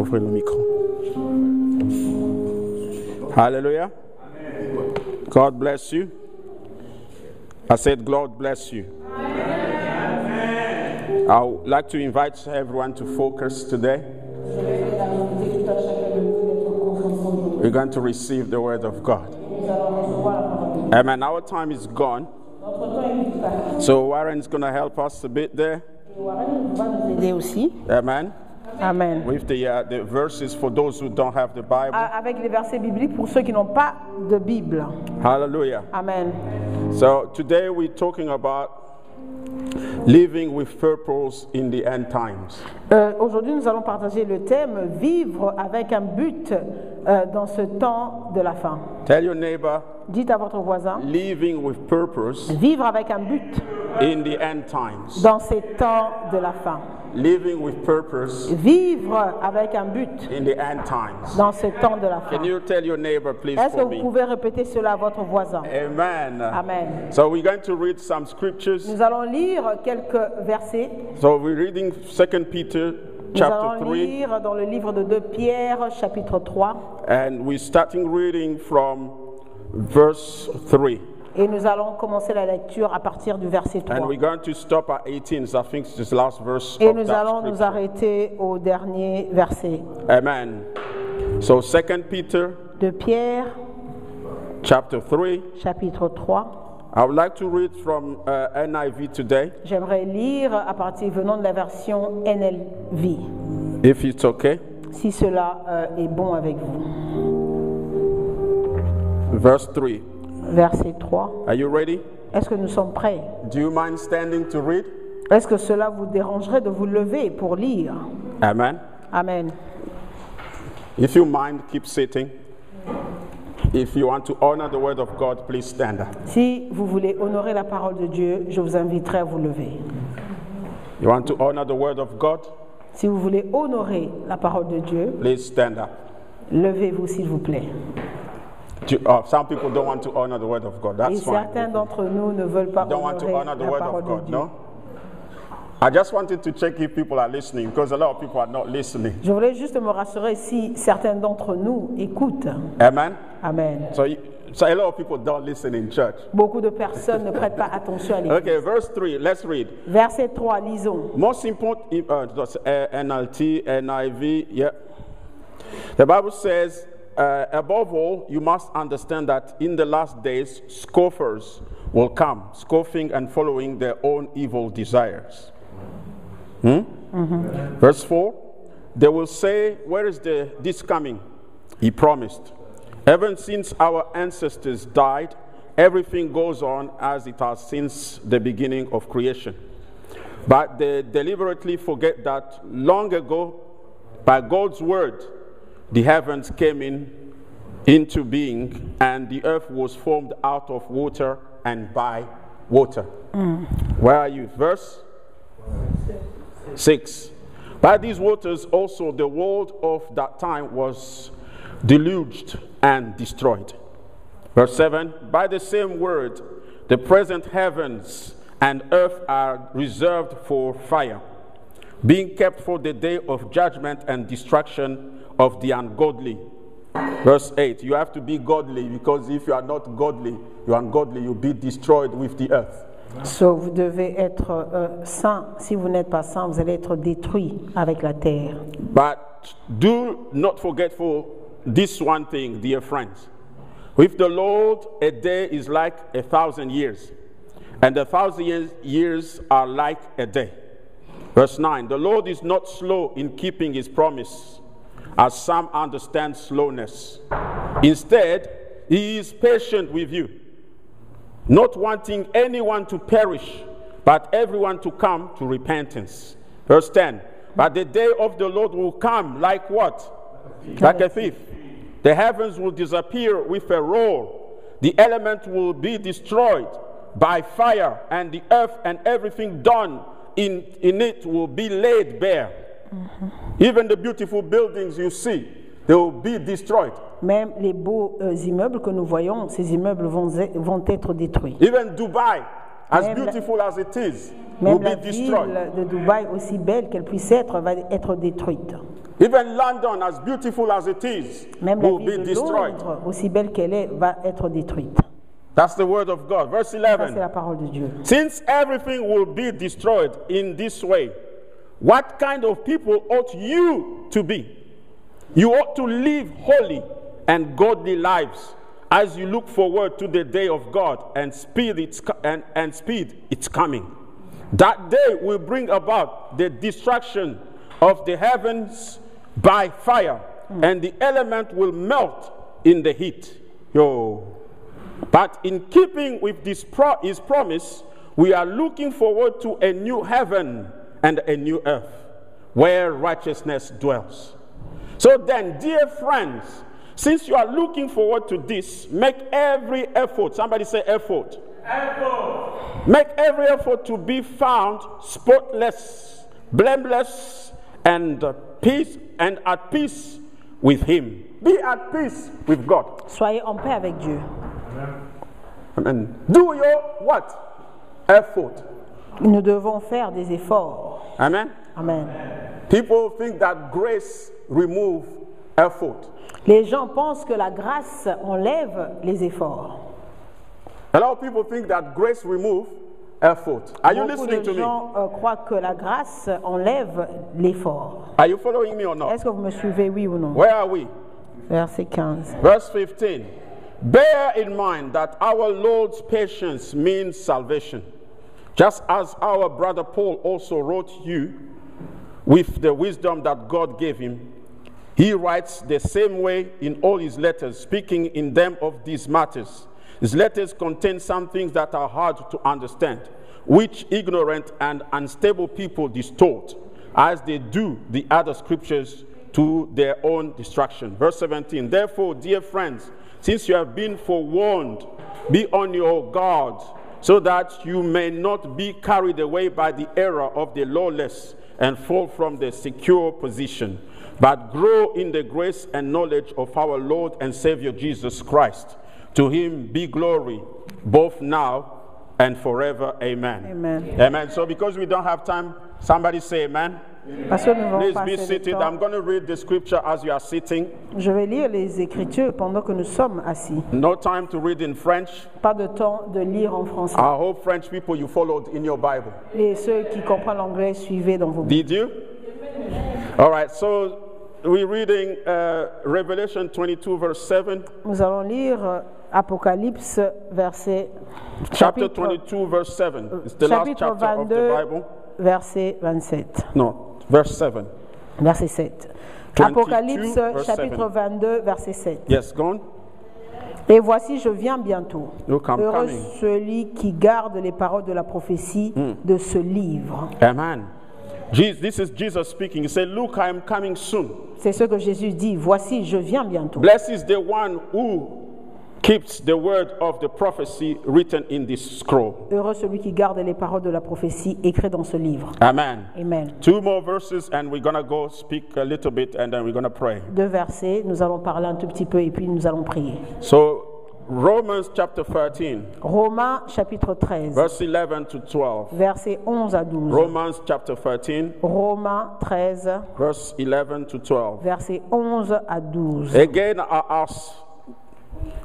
ouvrir le micro. Hallelujah. God bless you. I said, God bless you. I would like to invite everyone to focus today. We're going to receive the word of God. Amen. Our time is gone. So Warren's going to help us a bit there. Amen. Amen. With the verses for those who don't have the Bible. Avec les versets bibliques pour ceux qui n'ont pas de Bible. Hallelujah. Amen. So today we're talking about living with purpose in the end times. Aujourd'hui, nous allons partager le thème vivre avec un but dans ce temps de la fin. Tell your neighbor. Dites à votre voisin. Living with purpose. Vivre avec un but. In the end times. Dans ces temps de la fin. Living with purpose. Vivre avec un but. In the end times. Dans ce temps de la fin. Can you tell your neighbor, please, Est-ce que for vous me? pouvez répéter cela à votre voisin? Amen. Amen. So we're going to read some scriptures. Nous allons lire quelques versets. So we're reading 2 Peter chapter 3. Nous allons lire dans le livre de 2 Pierre, chapitre 3. And we're starting reading from verse 3. Et nous allons commencer la lecture à partir du verset 3. And we're going to stop at 18. So I think it's the last verse Et of nous that allons scripture. nous arrêter au dernier verset. Amen. So 2 Peter De Pierre, chapter 3. chapitre 3. I would like to read from NIV today, J'aimerais lire à partir venant de la version NLV, if it's okay. si cela est bon avec vous. Verse 3. Verset 3. Are you ready? Est-ce que nous sommes prêts? Do you mind standing to read? Est-ce que cela vous dérangerait de vous lever pour lire? Amen. Amen. If you mind, keep sitting. If you want to honor the word of God, please stand up. Si vous voulez honorer la parole de Dieu, je vous inviterai à vous lever. You want to honor the word of God? Si vous voulez honorer la parole de Dieu, Please stand up. levez-vous s'il vous plaît. Some people don't want to honor the word of God. Et That's fine. certains d'entre nous ne veulent pas Don't want to honorer honor the la word parole of de God, Dieu. no? I just wanted to check if people are listening, because a lot of people are not listening. Je voulais juste me rassurer si certains d'entre nous écoutent. Amen. Amen. So a lot of people don't listen in church. Beaucoup de personnes ne prêtent pas attention à l'église. Okay, verse 3. Let's read. Verset 3, lisons. Most important, NLT, NIV, yeah. The Bible says, above all, you must understand that in the last days, scoffers will come, scoffing and following their own evil desires. Verse 4, they will say, where is this coming? He promised. Ever since our ancestors died, everything goes on as it has since the beginning of creation. But they deliberately forget that long ago, by God's word, the heavens came into being, and the earth was formed out of water and by water. Where are you? Verse 6. By these waters also the world of that time was deluged and destroyed. Verse 7. By the same word, the present heavens and earth are reserved for fire, being kept for the day of judgment and destruction of the ungodly. Verse 8. You have to be godly, because if you are not godly, you are ungodly, you'll be destroyed with the earth. So, vous devez être saint. Si vous n'êtes pas saint, vous allez être détruit avec la terre. But do not forget for this one thing, dear friends. With the Lord, a day is like 1,000 years, and 1,000 years are like a day. Verse 9, the Lord is not slow in keeping his promise, as some understand slowness. Instead, he is patient with you, not wanting anyone to perish, but everyone to come to repentance. Verse 10, but the day of the Lord will come like what? Like a thief. The heavens will disappear with a roar. The element will be destroyed by fire, and the earth and everything done in it will be laid bare. Even the beautiful buildings you see, they will be destroyed. Même les beaux immeubles que nous voyons, ces immeubles vont être détruits. Even Dubai, as Même beautiful as it is, will Même be la ville destroyed. de Dubaï, aussi belle qu'elle puisse être, va être détruite. Even London, as beautiful as it is, Même la will be ville de destroyed. Londres, aussi belle qu'elle est, va être détruite. That's the word of God. Verse Ça, c'est 11. la parole de Dieu. Since everything will be destroyed in this way, what kind of people ought you to be? You ought to live holy and godly lives as you look forward to the day of God and speed its coming. That day will bring about the destruction of the heavens by fire, and the element will melt in the heat. But in keeping with his promise, we are looking forward to a new heaven and a new earth where righteousness dwells. So then, dear friends, since you are looking forward to this, make every effort. Somebody say effort. Effort. Make every effort to be found spotless, blameless, and at peace with him. Be at peace with God. Soyez en paix avec Dieu. Amen. Do your what? Effort. Nous devons faire des efforts. Amen. Amen. People think that grace removes effort. Les gens pensent que la grâce enlève les efforts. A lot of people think that grace removes effort. Are you Beaucoup listening de to me? gens croient que la grâce enlève l'effort. Are you following me or not? Est-ce que vous me suivez, oui ou non? Where are we? Verset 15. Verse 15. Bear in mind that our Lord's patience means salvation. Just as our brother Paul also wrote you with the wisdom that God gave him, he writes the same way in all his letters, speaking in them of these matters. His letters contain some things that are hard to understand, which ignorant and unstable people distort, as they do the other scriptures to their own destruction. Verse 17. Therefore, dear friends, since you have been forewarned, be on your guard, so that you may not be carried away by the error of the lawless and fall from the secure position, but grow in the grace and knowledge of our Lord and Savior Jesus Christ. To him be glory, both now and forever. Amen. Amen. Amen. So because we don't have time, somebody say amen. Parce que nous allons Please be passer le seated. temps. I'm going to read the scripture as you are sitting. Je vais lire les Écritures pendant que nous sommes assis. No time to read in French. Pas de temps de lire en français. I hope French people you followed in your Bible. Et ceux qui comprennent l'anglais, suivez dans vos Did you? All right, so we're reading Revelation 22, verse 7. Nous allons lire Apocalypse, verset Chapter 22, verse 7. It's the last chapitre chapter of the 22, Bible. verset 27. No, verse 7. Verset 7. 22, Apocalypse, verse chapitre 7. 22, verset 7. Yes, go on. Et voici, je viens bientôt. Look, I'm Heureux coming. celui qui garde les paroles de la prophétie de ce livre. Amen. This is Jesus speaking. He said, look, I am coming soon. C'est ce que Jésus dit. Voici, je viens bientôt. Blessed is the one who keeps the word of the prophecy written in this scroll. Heureux celui qui garde les paroles de la prophétie écrites dans ce livre. Amen. Amen. 2 more verses and we're going to go speak a little bit and then we're going to pray. 2 versets, nous allons parler un tout petit peu et puis nous allons prier. So, Romans chapter 13, Romains chapitre 13, verse 11 to 12. versets 11 à 12. Romans chapter 13, Romains 13, verse 11 to 12. versets 11 à 12. Again, I ask,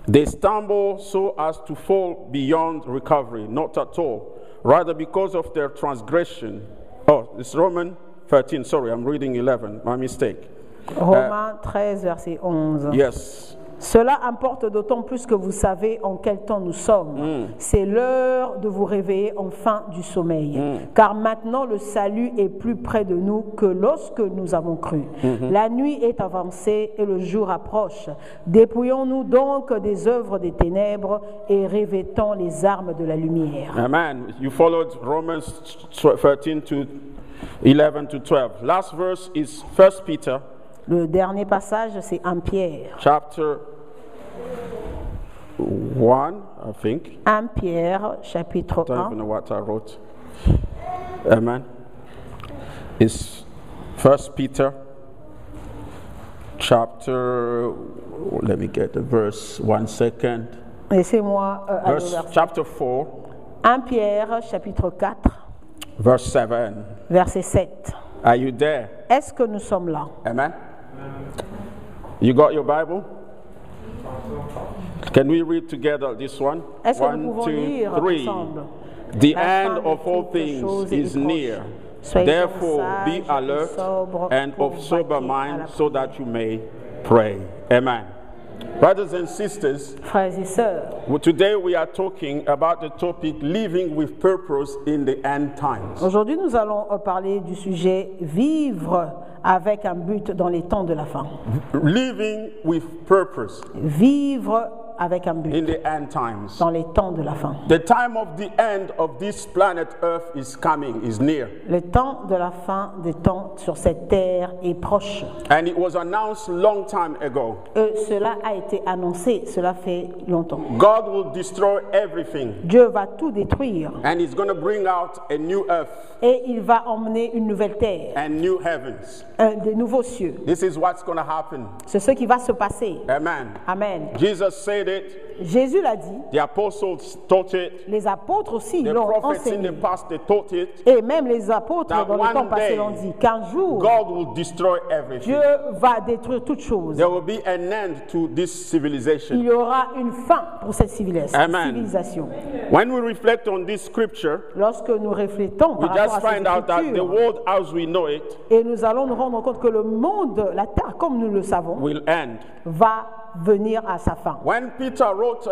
they stumble so as to fall beyond recovery. Not at all. Rather, because of their transgression. Oh, it's Romans 13. Sorry, I'm reading 11. My mistake. Romains 13, verset 11. Yes. Cela importe d'autant plus que vous savez en quel temps nous sommes. C'est l'heure de vous réveiller enfin du sommeil. Car maintenant le salut est plus près de nous que lorsque nous avons cru. La nuit est avancée et le jour approche. Dépouillons-nous donc des œuvres des ténèbres et revêtons les armes de la lumière. Amen. You followed Romans 13 to 11 to 12. Last verse is 1 Peter. Le dernier passage, c'est 1 Pierre. Chapter 1, I think. 1 Pierre, chapitre I don't even 1. know what I wrote. Amen. It's 1 Peter, chapter, let me get the verse, 1 second. Laissez-moi aller au Verse, verset. chapter 4, 1 Pierre, chapitre 4, verse 7. verset 7. Are you there? Est-ce que nous sommes là? Amen. You got your Bible? Can we read together this one? Est-ce que nous 1, pouvons 2, lire 3. ensemble? The La fin end de of all toutes things choses is est near. proche. Soyez Therefore, donc be sages et alert sobres and pour of sober vaquer à la mind so that you may pray. Amen. Brothers and sisters, Frères et sœurs, today we are talking about the topic living with purpose in the end times. aujourd'hui nous allons parler du sujet vivre avec un but dans les temps de la fin. Living with purpose Vivre avec un in but the end times. dans les temps de la fin. The time of the end of this planet Earth is coming, is near. Le temps de la fin des temps sur cette terre est proche. And it was announced long time ago. Cela a été annoncé, cela fait longtemps. God will destroy everything Dieu va tout détruire and he's going to bring out a new earth et il va emmener une nouvelle terre, and new heavens. des nouveaux cieux. This is what's going to happen. C'est ce qui va se passer. Amen. Amen. Jesus said it. Jésus l'a dit, The apostles taught it. les apôtres aussi The l'ont prophets in enseigné. the past, they taught it. Et même les apôtres That dans le temps one passé day, l'ont dit qu'un jour, God will destroy everything. Dieu va détruire toutes choses. There will be an end to this Il civilization. y aura une fin pour cette Amen. civilisation. When we reflect on this scripture, Lorsque nous reflétons we par rapport just à find cette out that the écriture, world as we know it et nous allons nous rendre compte que le monde, la terre comme nous le savons, will end. va venir à sa fin. When Peter wrote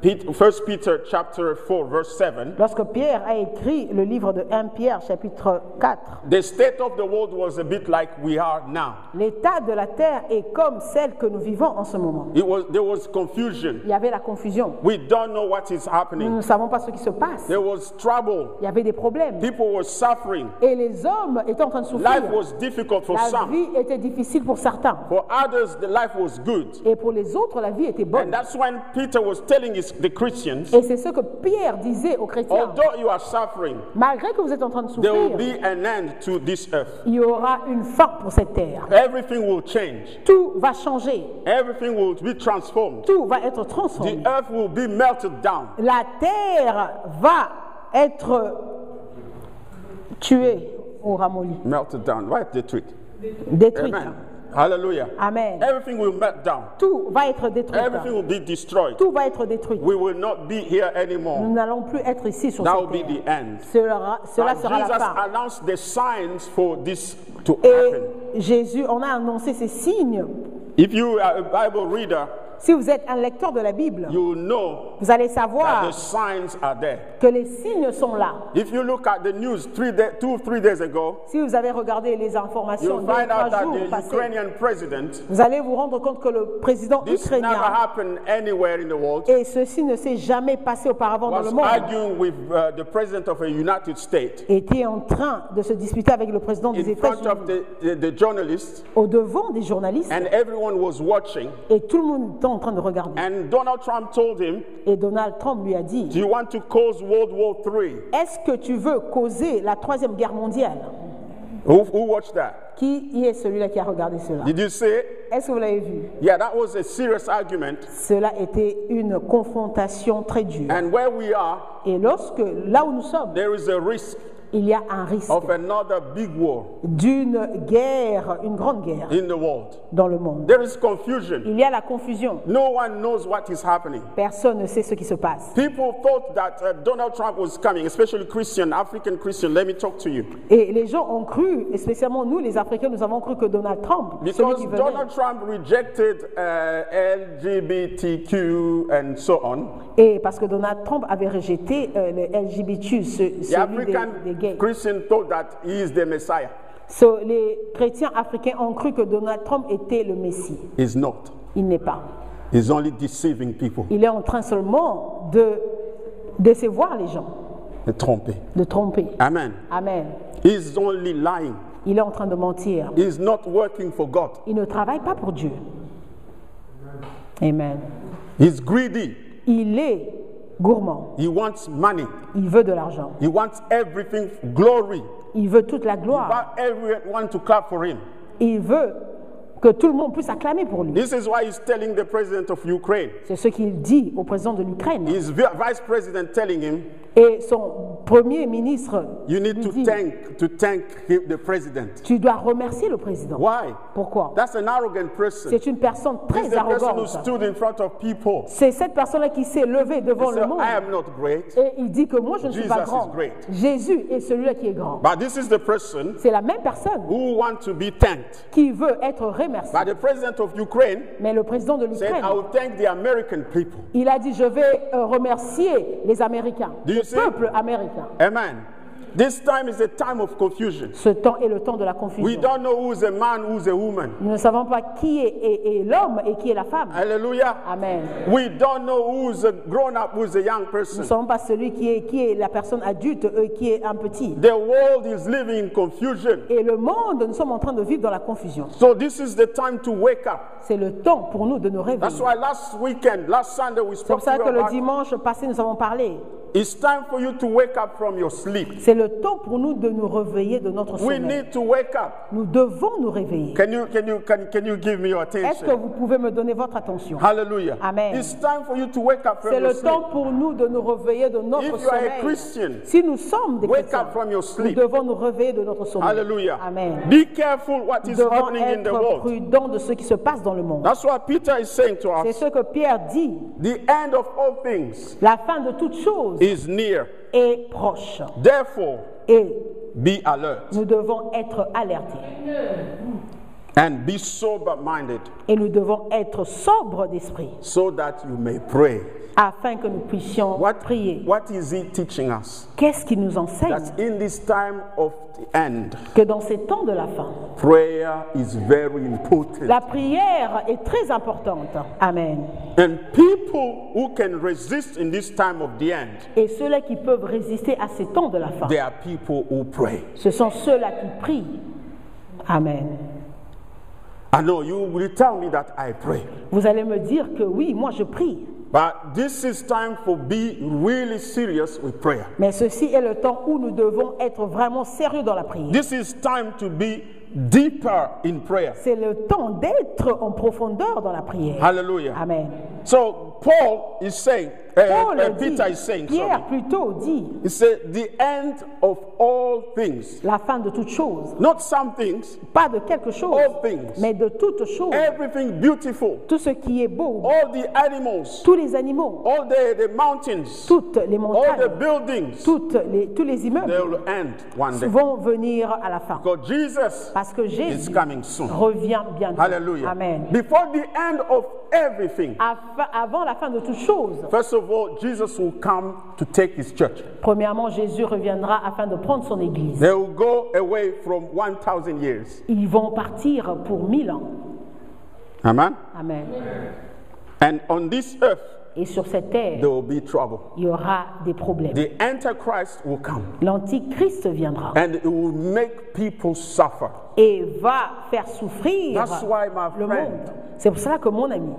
1 Peter chapter 4 verse 7, Lorsque Pierre a écrit le livre de 1 Pierre chapitre 4, the state of the world was a bit like we are now. l'état de la terre est comme celle que nous vivons en ce moment. There was confusion. Il y avait la confusion. We don't know what is Nous happening. ne savons pas ce qui se passe. There was trouble. Il y avait des problèmes. People were suffering. Et les hommes étaient en train de souffrir. Life was difficult for La some. vie était difficile pour certains. For others, the life was good. Et pour les autres, la vie était And bonne. that's when Peter was telling the Christians, Et c'est ce que Pierre disait aux chrétiens. although you are suffering, Malgré que vous êtes en train de there will souffrir, be an end to this earth. il y aura une fin pour cette terre. Everything will change. Tout va changer. Everything will be transformed. Tout va être The transformé. earth will be melted down. La terre va être tuée ou ramollie, Melted down. Right, the tweet. détruite. Amen. Hallelujah. Amen. Everything will melt down. Tout va être détruit. Everything will be destroyed. Tout va être détruit. We will not be here anymore. Nous n'allons plus être ici sur That will cette be the terre. end. Cela And sera la Jesus fin. announced the signs for this to happen. Et Jésus, on a annoncé ces signes. If you are a Bible reader, Si vous êtes un lecteur de la Bible, you will know vous allez that savoir the signs are there. que les signes sont là. If you look at the news 3 days ago, Si vous avez regardé les informations you'll de find out 3 that jours the passés, Ukrainian president, vous allez vous rendre compte que le président this never ukrainien, happened anywhere in the world, et ceci ne s'est jamais passé auparavant dans was le monde, arguing with the president of a United States était en train de se disputer avec le président des in front of États-Unis the journalists, au devant des journalistes, and everyone was watching. et tout le monde était en train de regarder. And Donald Trump told him, Et Donald Trump lui a dit, do you want to cause World War III? est-ce que tu veux causer la troisième guerre mondiale? Who watched that? Qui est celui-là qui a regardé cela? Did you see it? Est-ce que vous l'avez vu? Yeah, that was a serious argument. Cela était une confrontation très dure. And where we are, Et lorsque, là où nous sommes, there is a risk il y a un risque of another big war d'une guerre, une grande guerre in the world. dans le monde. There is confusion. Il y a la confusion. No one knows what is happening. Personne ne sait ce qui se passe. People thought that Donald Trump was coming, especially Christian, African Christian. Let me talk to you. Et les gens ont cru, et spécialement nous les Africains, nous avons cru que Donald Trump, celui Because qui venait, Donald Trump rejected LGBTQ and so on. et parce que Donald Trump avait rejeté le LGBT, The celui African des gays. Christian thought that he is the Messiah. So, les chrétiens africains ont cru que Donald Trump était le Messie. He's not. Il n'est pas. He's only deceiving people. Il est en train seulement de décevoir les gens, De tromper. de tromper. Amen. Amen. He's only lying. Il est en train de mentir. He's not working for God. Il ne travaille pas pour Dieu. Amen. He's greedy. Il est gourmand. He wants money. Il veut de l'argent. He wants everything, glory. Il veut toute la He gloire. wants everyone to clap for him. Il veut que tout le monde puisse acclamer pour lui. This is why he's telling the president of Ukraine. C'est ce qu'il dit au président de l'Ukraine. His vice president telling him, Et son premier ministre You need lui to dit, thank the president. tu dois remercier le président. Why? Pourquoi? That's an arrogant person. C'est une personne He's très the person who arrogante. stood in front of people. C'est cette personne-là qui s'est levée devant He le said, monde. I am not great, Et il dit que moi, je ne suis pas Jesus is grand. great. Jésus est celui-là qui est grand. but this is the person C'est la même personne who wants to be thanked. qui veut être remerciée. But the president of Ukraine Mais le président de said, l'Ukraine, I will thank the American people. il a dit, je vais remercier les Américains, Do you le see? peuple américain. Amen. This time is a time of confusion. Ce temps est le temps de la We confusion. don't know who's a man, who's a woman. Nous ne savons pas qui est l'homme et qui est la femme. Hallelujah. Amen. We don't know who's a grown up, who's a young Nous ne person. savons pas celui qui est la personne adulte et qui est un petit. The world is living in confusion. Et le monde, nous sommes en train de vivre dans la confusion. So this is the time to wake up. C'est le temps pour nous de nous réveiller. That's why last Sunday we C'est pour spoke ça to que you le about. dimanche passé, nous avons parlé. It's time for you to wake up from your sleep. C'est le temps pour nous de nous réveiller de notre We sommeil. need to wake up. Nous devons nous réveiller. Can you give me your Est-ce que attention? vous pouvez me donner votre attention? Hallelujah. Amen. It's time for you to wake up from C'est your le sleep. temps pour nous de nous réveiller de notre If you are a sommeil. Christian, Si nous sommes des wake chrétiens, up from your nous sleep. devons nous réveiller de notre sommeil. Hallelujah. Amen. Be careful what Nous is devons happening in the être world. prudents de ce qui se passe dans le monde. That's what Peter is saying to C'est us. ce que Pierre dit. The end of all things La fin de toute chose is near. est proche. Therefore, Et be alert nous devons être alertés. and be sober-minded Et nous devons être sobres d'esprit so that you may pray. afin que nous puissions prier. What is he teaching us? Qu'est-ce qu'il nous enseigne? That in this time of the end, Que dans ces temps de la fin, prayer is very important. la prière est très importante. Amen. And people who can resist in this time of the end, Et ceux-là qui peuvent résister à ces temps de la fin, they are people who pray. ce sont ceux-là qui prient. Amen. I know you will tell me that I pray. Vous allez me dire que oui, moi je prie. But this is time for be really serious with prayer. Mais ceci est le temps où nous devons être vraiment sérieux dans la prière. This is time to be deeper in prayer. C'est le temps d'être en profondeur dans la prière. Hallelujah. Amen. So Paul is saying, Paul Peter dit, is saying, Pierre plutôt dit, he said, the end of all things, la fin de toutes choses. not some things, Pas de quelque chose, all things, mais de toutes choses. everything beautiful, Tout ce qui est beau, all the animals, tous les animaux, all the mountains, toutes les all the montagnes, buildings, tous les they immeubles will end one day. vont venir à la fin. Because Jesus Parce que is Jésus coming soon. revient bientôt. Hallelujah. Amen. Before the end of everything, Avant la fin de toutes choses, first of all, Jesus will come to take his church. premièrement, Jésus reviendra afin de prendre son église. They will go away from 1,000 years. Ils vont partir pour 1000 ans. Amen. Amen. And on this earth, Et sur cette terre, there will be trouble. il y aura des problèmes. The Antichrist will come L'Antichrist viendra and it will make people suffer. et va faire souffrir That's why, my le friend, monde. C'est pour cela que mon ami,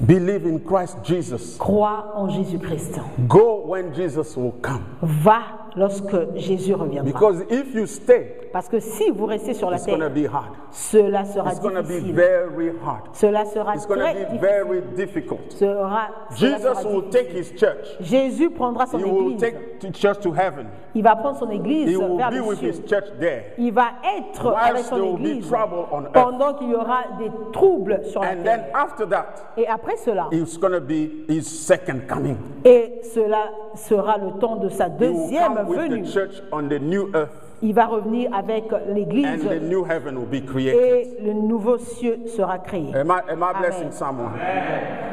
believe in Christ Jesus. croit en Jésus-Christ. Go when Jesus will come. Va lorsque Jésus reviendra. Because if you stay, Parce que si vous restez sur la it's going to terre, be hard. cela sera It's going to be difficile. very hard. Cela sera It's going to très be difficile. very difficult. Cela Jesus sera will difficile. take his church. Jésus prendra son He will église. take the church to heaven. Il va prendre son église He will vers be les with cieux. his church there. Il va être Whilst avec there son will be église trouble on earth. pendant qu'il y aura des troubles sur la And then terre. after that, Et après cela, it's going to be his second coming. et cela sera le temps de sa He will deuxième come with venue. the church on the new earth, Il va revenir avec and l'église the new heaven will be created. et le nouveau cieux sera créé. Am I blessing Amen. someone?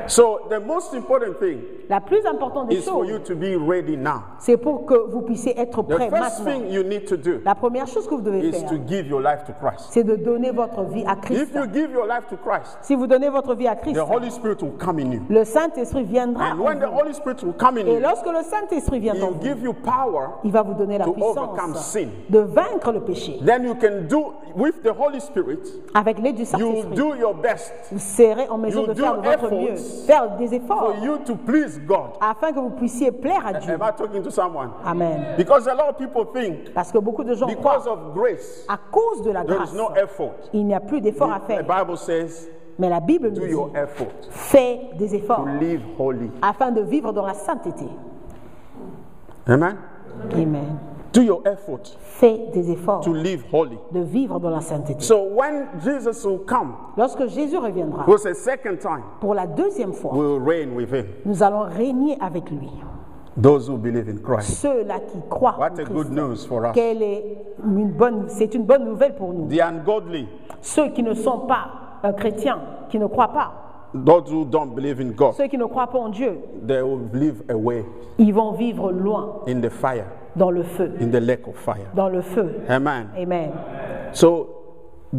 So the most important thing La plus importante des is for you choses, to be ready now. c'est pour que vous puissiez être The prêts first maintenant. thing you need to do La première chose que vous devez is faire, to give your life to Christ. c'est de donner votre vie à Christ. If you give your life to Christ, Si vous donnez votre vie à Christ, the Holy Spirit will come in you. le Saint-Esprit viendra And en when the vous. Holy Spirit will come in Et you, lorsque le Saint-Esprit vient He en will vous, give you power. il va vous donner la to overcome puissance sin. de vaincre le péché. Then you can do, with the Holy Spirit, Avec l'aide du you will Saint-Esprit, do your best vous serez en mesure You de faire do de votre efforts mieux, faire des for efforts you to please God. afin que vous puissiez plaire à Dieu. Am I talking to someone? Amen. Because a lot of people think Parce que beaucoup de gens because croient, of grace, à cause de la there grâce, is no effort. il n'y a plus d'efforts à The faire. Bible says, Mais la Bible do nous your dit, effort fais des to efforts live holy. afin de vivre dans la sainteté. Amen. Amen. Do your effort Fais des efforts to live holy. de vivre dans la sainteté. So when Jesus will come Lorsque Jésus reviendra for a second time, pour la deuxième fois, we will reign with him. nous allons régner avec lui. Those who believe in Christ. Ceux-là qui croient en What a Christ. good news for us. C'est une bonne nouvelle pour nous. The ungodly, Ceux qui ne sont pas chrétiens, qui ne croient pas, those who don't believe in God, ceux qui ne croient pas en Dieu, they will live away ils vont vivre loin, in the fire, dans le feu, in the lake of fire. dans le feu. Amen. Amen. So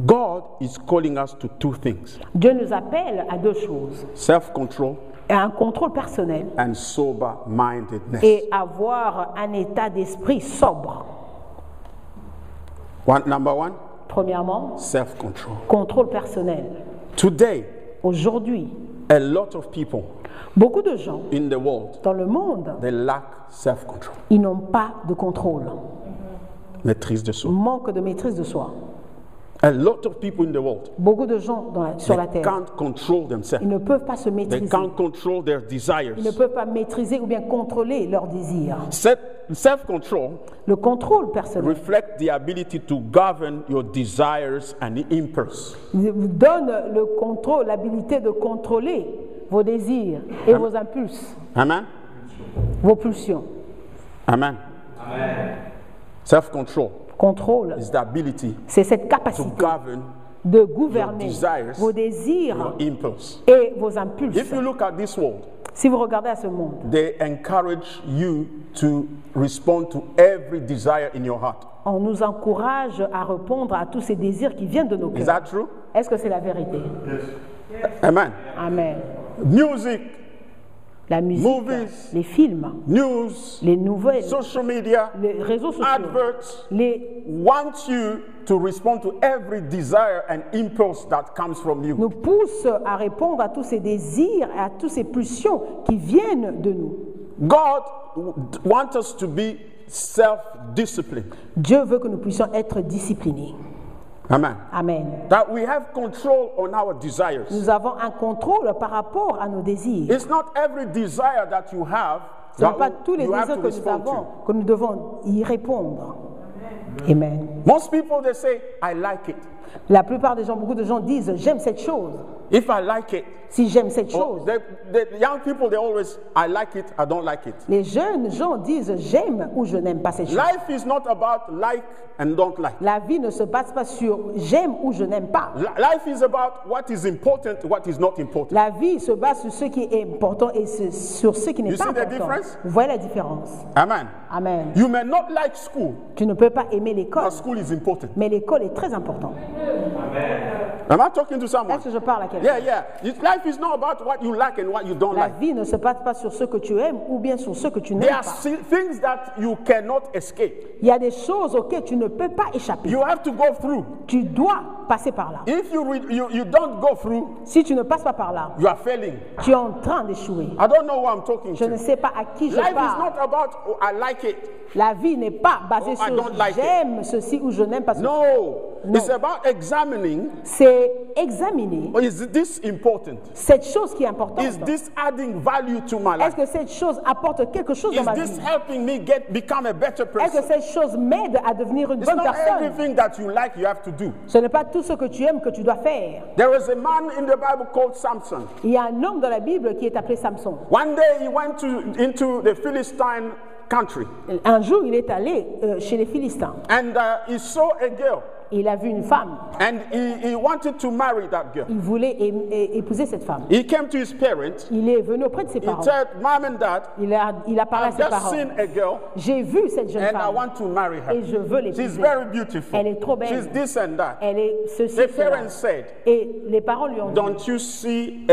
God is calling us to two things: Dieu nous appelle à deux choses, self-control à un contrôle personnel and sober-mindedness. et avoir un état d'esprit sobre. Number one, Premièrement, self-control. contrôle personnel. Today, Aujourd'hui, a lot of people beaucoup de gens in the world, dans le monde, they lack self-control. ils n'ont pas de contrôle, Maîtrise de soi. manque de maîtrise de soi. A lot of people in the world, Beaucoup de gens sur la they terre, can't control themselves. ils ne peuvent pas se They maîtriser. can't control their Ils ne desires. peuvent pas maîtriser ou bien contrôler leurs désirs. Self-control Le contrôle personnel reflects the ability to govern your desires and impulse. vous donne le contrôle, l'habilité de contrôler vos désirs et vos impulses, Amen? vos pulsions. Amen. Self-control Contrôle, is the ability c'est cette to capacité govern de gouverner your desires, vos désirs your impulse. et vos impulses. If you look at this world, Si vous regardez à ce monde, they encourage you to respond to every desire in your heart. on nous encourage à répondre à tous ces désirs qui viennent de nos Is cœurs. that true? Est-ce que c'est la vérité? Amen. Amen. Music, La musique, Movies. les films, news, les nouvelles, social media, les réseaux sociaux, adverts les want you to respond to every desire and impulse that comes from you. nous poussent à répondre à tous ces désirs et à toutes ces pulsions qui viennent de nous. God wants us to be self-disciplined. Dieu veut que nous puissions être disciplinés. Amen. Amen. That we have control on our desires. Nous avons un contrôle par rapport à nos désirs. It's not every desire that you have Ce n'est that pas tous les you have désirs to que nous respond avons to. que nous devons y répondre. Amen. Most people, they say, I like it. La plupart des gens, beaucoup de gens disent j'aime cette chose. If I like it, Si j'aime cette or chose, the young people, they always, I like it, I don't like it. les jeunes gens disent j'aime ou je n'aime pas cette chose. Life is not about like and don't like. La vie ne se base pas sur j'aime ou je n'aime pas. Life is about what is important, what is not important. La vie se base sur ce qui est important et sur ce qui n'est You pas see the important. difference? Vous voyez la différence? Amen. Amen. You may not like school, Tu ne peux pas aimer l'école, but school is important. mais l'école est très importante. Am I talking to someone? Est-ce que je parle à quelqu'un? Yeah. Life is not about what you like and what you don't La like. vie ne se base pas sur ce que tu aimes ou bien sur ce que tu There n'aimes are pas. things that you cannot escape. Il y a des choses auxquelles tu ne peux pas échapper. You have to go through. Tu dois passer par là. If you don't go through, Si tu ne passes pas par là, you are failing. tu es en train d'échouer. I don't know who I'm talking Je ne to. sais pas à qui je Life is parle. not about, oh, I like it. La vie n'est pas basée Oh, I sur don't like it. j'aime ceci ou je n'aime pas ceci. No. It's about examining, C'est examiner is this important? cette chose qui est importante. Is this adding value to my Est-ce life? que cette chose apporte quelque chose dans Is ma this vie? helping me become a better Est-ce que person? cette chose m'aide à devenir une It's bonne not personne? everything that you like you have to do. Ce n'est pas tout ce que tu aimes que tu dois faire. There is a man in the Bible called Samson. Il y a un homme dans la Bible qui est appelé Samson. One day he went into the Philistine country Un jour, il est allé chez les Philistins. and he saw a girl Il a vu une femme. and he wanted to marry that girl. Il voulait épouser cette femme. He came to his parents. Il est venu auprès de ses He parents. said, Mom and Dad, Il a parlé à I've ses just parents. seen a girl J'ai vu cette jeune and I femme want to marry et her. je veux She's l'épouser. very beautiful. Elle est trop belle. She's this and that. Elle est ceci, The cela. parents said, Et les parents lui ont dit, don't you see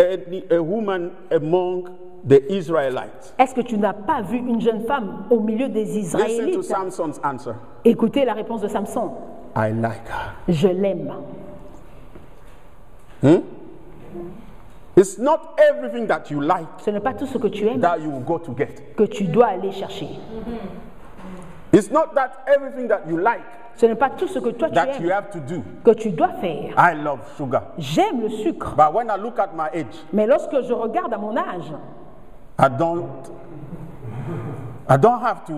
a woman among the Israelites? est-ce que tu n'as pas vu une jeune femme au milieu des Listen to Israélites? Samson's answer. Écoutez la réponse de Samson. I like her. Je l'aime. It's not everything that you like Ce n'est pas tout ce que tu aimes that you will go to get. que tu dois aller chercher. It's not that everything that you like Ce n'est pas tout ce que toi tu that you aimes have to do. que tu dois faire. I love sugar. J'aime le sucre, But when I look at my age, mais lorsque je regarde à mon âge, I don't I don't have to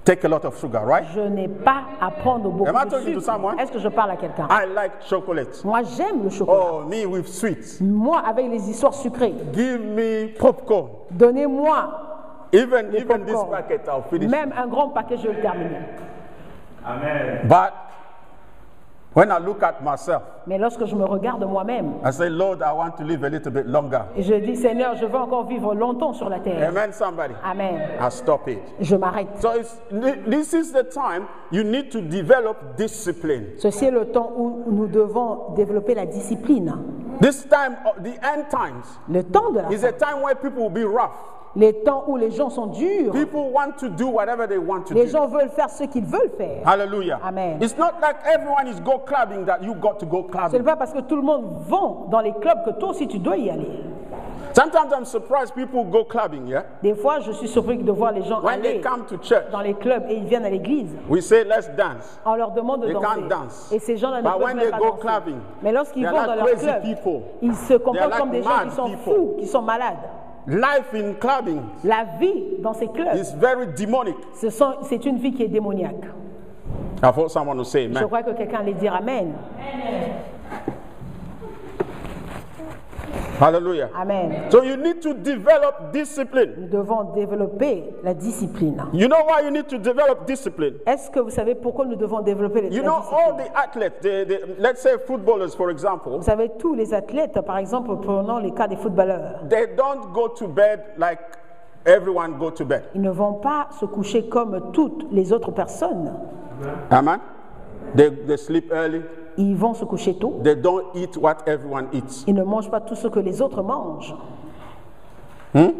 take a lot of sugar, right? Je n'ai pas à prendre beaucoup Am I de talking to sucre. someone? Est-ce que je parle à quelqu'un? I like chocolate. Moi, j'aime le chocolat. Oh, me with sweets. Moi, avec les histoires sucrées, Give me popcorn. donnez-moi Even this popcorn. packet, I'll finish. même un grand paquet, je vais le terminer. But when I look at myself, Mais lorsque je me regarde moi-même, I say, Lord, I want to live a little bit longer. et je dis, Seigneur, je veux encore vivre longtemps sur la terre. Amen, somebody. Amen. I stop it. Je m'arrête. So this is the time you need to develop discipline. Ceci est le temps où nous devons développer la discipline. This time, the end times, Le temps de la is fin. a time where people will be rough. Les temps où les gens sont durs. People want to do whatever they want to Les do. gens veulent faire ce qu'ils veulent faire. Hallelujah. Amen. It's not like everyone is go clubbing that you got to go Ce clubbing. n'est pas parce que tout le monde va dans les clubs que toi aussi tu dois y aller. Sometimes I'm surprised people go clubbing, yeah? Des fois, je suis surpris de voir les gens When they aller come to church, dans les clubs et ils viennent à l'église. we say, let's dance. On leur demande de They can't danser. dance. Et ces gens-là ne But peuvent when même they pas go danser. clubbing, Mais lorsqu'ils they're vont like dans leur crazy club, people. ils se comportent like comme des gens mad qui sont people. fous, qui sont malades. Life in clubbing La vie dans ces clubs, is very demonic. c'est une vie qui est démoniaque. I thought someone would say Je amen. crois que quelqu'un allait dire Amen. Hallelujah. Amen. So you need to develop discipline. Nous devons développer la discipline. You know why you need to develop discipline? Est-ce que vous savez pourquoi nous devons développer You la know, all discipline? the athletes, let's say footballers, for example, Vous savez, tous les athlètes, par exemple, prenons les cas des footballeurs, they don't go to bed like everyone go to bed. ils ne vont pas se coucher comme toutes les autres personnes. Amen. They sleep early. Ils vont se coucher tôt. They don't eat what everyone eats. Ils ne mangent pas tout ce que les autres mangent. I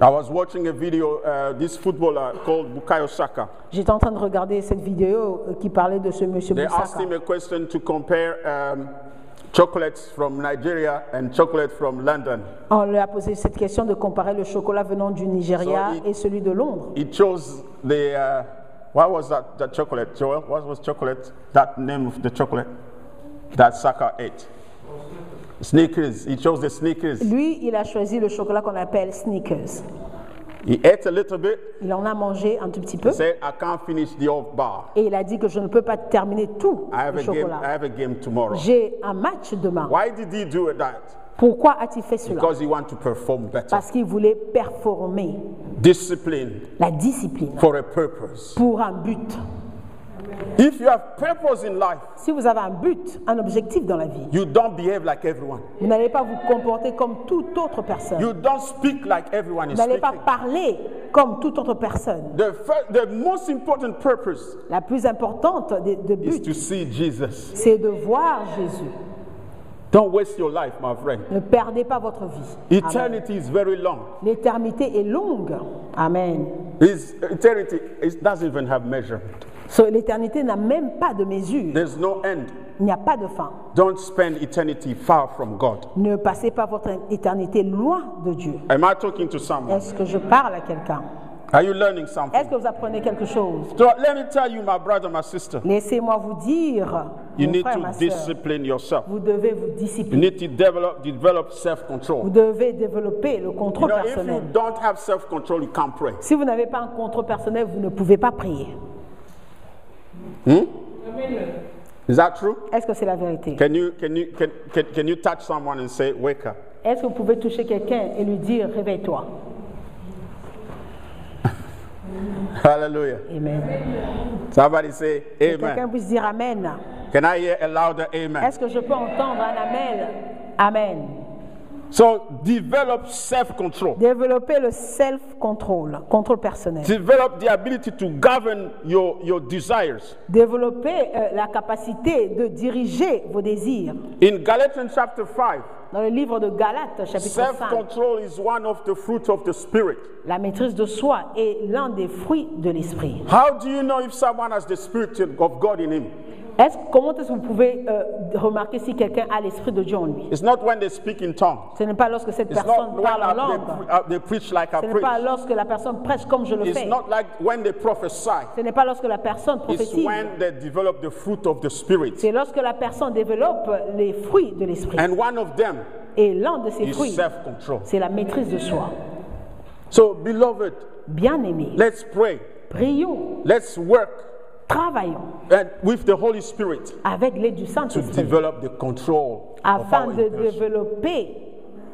was watching a video, this footballer called Bukayo Saka. J'étais en train de regarder cette vidéo qui parlait de ce monsieur They asked Boussaka. him a question to compare chocolates from Nigeria and chocolate from London. On lui a posé cette question de comparer le chocolat venant du Nigeria So et celui de Londres. He chose the, what was that chocolate, Joel? What was chocolate? That name of the chocolate that Saka ate? Snickers. He chose the Snickers. Lui, il a choisi le chocolat qu'on appelle Snickers. He ate a little bit. Il en a mangé un tout petit peu He said, I can't finish the whole bar. et il a dit que je ne peux pas terminer tout I have le a game. I chocolat. have a game tomorrow. J'ai un match demain. Why did he do that? Pourquoi a-t-il fait cela? Because he wanted to perform better. Parce qu'il voulait performer. Discipline La discipline for a purpose. pour un but. If you have purpose in life, Si vous avez un but, un objectif dans la vie, you don't behave like everyone. vous n'allez pas vous comporter comme toute autre personne. You don't speak like everyone Vous is n'allez pas speaking. parler comme toute autre personne. The most important purpose La plus importante de is but, to see Jesus. c'est de voir Jésus. Don't waste your life, my friend. Ne perdez pas votre vie. Amen. Eternity is very long. L'éternité est longue. Amen. Eternity doesn't even have measurement. L'éternité n'a même pas de mesure. There's no end. Il n'y a pas de fin. Don't spend eternity far from God. Ne passez pas votre éternité loin de Dieu. Am I talking to someone? Est-ce que je parle à quelqu'un? Are you learning Est-ce something? que vous apprenez quelque chose? So let me tell you, my brother, my sister, Laissez-moi vous dire, you mon need frère, to ma sœur, discipline yourself. vous devez vous You discipliner. need to develop Vous self-control. devez développer le You contrôle know, if you personnel. don't have self-control, you can't pray. Si vous n'avez pas un contrôle personnel, vous ne pouvez pas prier. Is that true? Est-ce que c'est la vérité? Can you touch someone and say, wake up? Est-ce que vous pouvez toucher quelqu'un et lui dire réveille-toi? Hallelujah. Amen. Somebody say, Que quelqu'un amen. puisse dire amen. Can I hear a louder amen? Est-ce que je peux entendre un amen? Amen. So develop self-control. Développer le self-control, contrôle personnel. Develop the ability to govern your desires. Développer la capacité de diriger vos désirs. In Galatians chapter 5, Dans le livre de Galates, chapitre 5, self-control is one of the fruits of the Spirit. la maîtrise de soi est l'un des fruits de l'esprit. How do you know if someone has the Spirit of God in him? Comment est-ce que vous pouvez remarquer si quelqu'un a l'esprit de Dieu en lui? It's not when they speak in tongues. Ce n'est pas lorsque cette It's personne not parle en when langue. they preach like I Ce n'est pas preach. lorsque la personne prêche comme je le It's fais. not like when they prophesy. Ce n'est pas lorsque la personne It's prophétise. when they develop the fruit of the Spirit. C'est lorsque la personne développe les fruits de l'esprit. And one of them Et l'un de ces is fruits, self-control. c'est la maîtrise de soi. So, beloved, Bien-aimés, let's pray. prions, Let's work travaillons and with the Holy Spirit avec l'aide du to Saint-Esprit develop the control of afin our de impulse. développer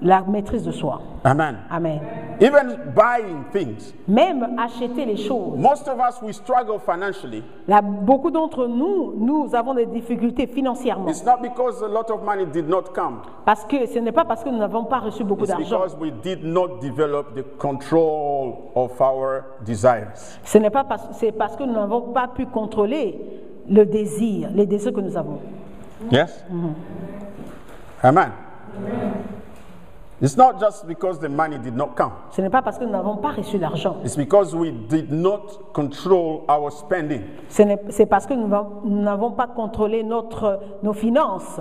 la maîtrise de soi. Amen. Amen. Even buying things. Même acheter les choses. Most of us, we struggle financially. Là, beaucoup d'entre nous, nous avons des difficultés financièrement. It's not because a lot of money did not come. Parce que ce n'est pas parce que nous n'avons pas reçu beaucoup It's d'argent. because we did not develop the control of our desires. Ce n'est pas c'est parce que nous n'avons pas pu contrôler le désir, les désirs que nous avons. Yes? Amen. It's not just because the money did not come. Ce n'est pas parce que nous n'avons pas reçu l'argent. It's because we did not control our spending. C'est parce que nous n'avons pas contrôlé nos finances,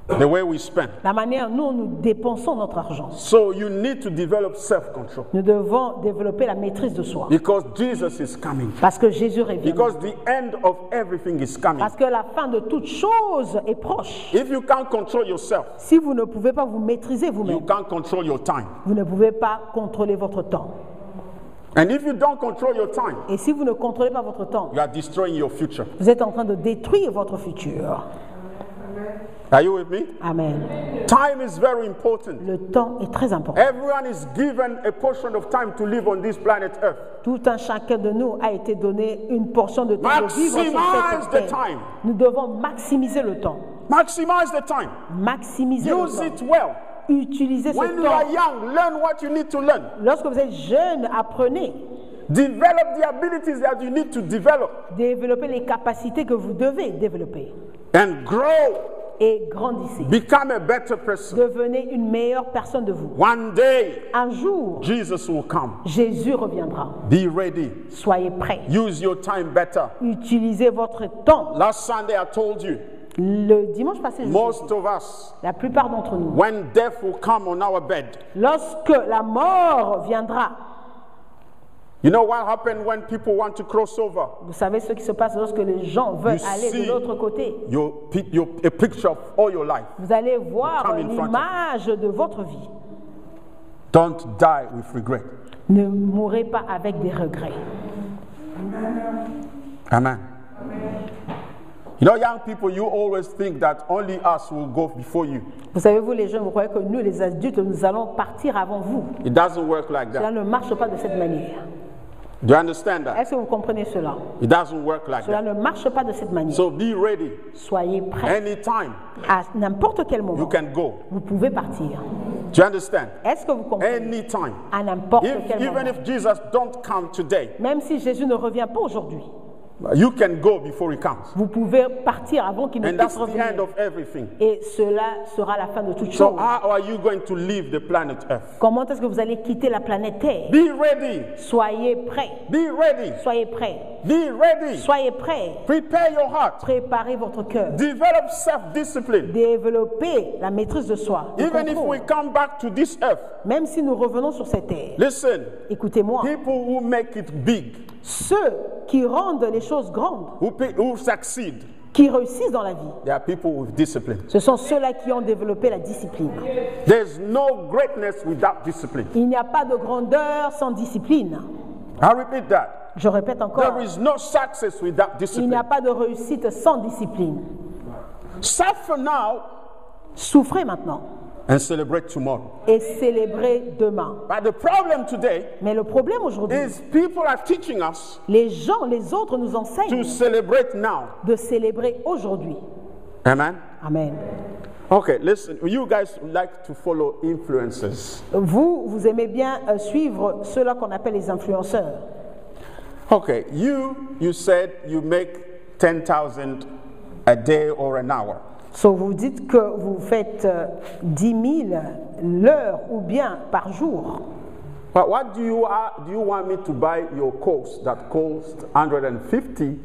The way we spend. la manière dont nous dépensons notre argent. So you need to develop self-control. Nous devons développer la maîtrise de soi. Because Jesus is coming. Parce que Jésus revient. Because the end of everything is coming. Parce que la fin de toute chose est proche. If you can't control yourself, Si vous ne pouvez pas vous maîtriser you vous-même, can't control your time. vous ne pouvez pas contrôler votre temps. And if you don't control your time, Et si vous ne contrôlez pas votre temps, you are destroying your future. vous êtes en train de détruire votre futur. Are you with me? Amen. Time is very important. Le temps est très important. Everyone is given a portion of time to live on this planet Earth. Tout un chacun de nous a été donné une portion de temps de vivre sur Maximize cette the terre. time. Nous devons maximiser le temps. Maximize the time. Maximiser le Use temps. it well. Utilisez ce When you are temps. young, learn what you need to learn. Lorsque vous êtes jeune, apprenez. Develop the abilities that you need to develop. Développez les capacités que vous devez développer. And grow. Et grandissez. Become a better person. Devenez une meilleure personne de vous. One day, Un jour, Jesus will come. Jésus reviendra. Be ready. Soyez prêts. Use your time better. Utilisez votre temps. Last Sunday, I told you, Le dimanche passé, je vous ai most dit, of us, la plupart d'entre nous, when death will come on our bed, lorsque la mort viendra, you know what happened when people want to cross over? vous savez ce qui se passe lorsque les gens veulent You aller see de l'autre côté. A picture of all your life. Vous allez voir Come in front of l'image de votre vie. Don't die with regret. Ne mourrez pas avec des regrets. Amen. You know, young people, you always think that only us will go before you. Vous savez, vous les jeunes, vous croyez que nous, les adultes, nous allons partir avant vous. It doesn't work like Cela that. ne marche pas de cette manière. Do you understand that? Est-ce que vous comprenez cela? It doesn't work like Cela that. ne marche pas de cette manière. So be ready. Soyez prêts. Anytime À n'importe quel you moment, can go. vous pouvez partir. Do you understand? Est-ce que vous comprenez? Anytime. À n'importe quel Even moment. if Jesus don't come today, Même si Jésus ne revient pas aujourd'hui, you can go before he comes. vous pouvez partir avant qu'il ne And that's puisse the end revenir. of everything. Et cela sera la fin de toute So chose. how are you going to leave the planet Earth? Comment est-ce que vous allez quitter la planète Terre? Be ready. Soyez prêts. Be ready. Soyez prêts. Be ready. Soyez prêts. Prepare your heart. Préparez votre cœur. Develop self-discipline. Développez la maîtrise de soi. le Even if contrôle. we come back to this earth, Même si nous revenons sur cette terre, listen, écoutez-moi, people who make it big, ceux qui rendent les choses grandes, who succeed, qui réussissent dans la vie, they are people with discipline. ce sont ceux-là qui ont développé la discipline. There's no greatness without discipline. Il n'y a pas de grandeur sans discipline. I repeat that. Je répète encore, There is no success without il n'y discipline. a pas de réussite sans discipline. Suffer now Souffrez maintenant and celebrate tomorrow. et célébrez demain. But the problem today Mais le problème aujourd'hui, is people are teaching us les gens, les autres nous to enseignent celebrate now. de célébrer aujourd'hui. Amen. Amen. Okay, listen. You guys like to follow influencers. Vous aimez bien suivre ceux-là qu'on appelle les influenceurs. Okay, you said you make 10,000 a day or an hour. So, vous dites que vous faites 10 000 l'heure ou bien par jour. But what do you want me to buy your course that cost £150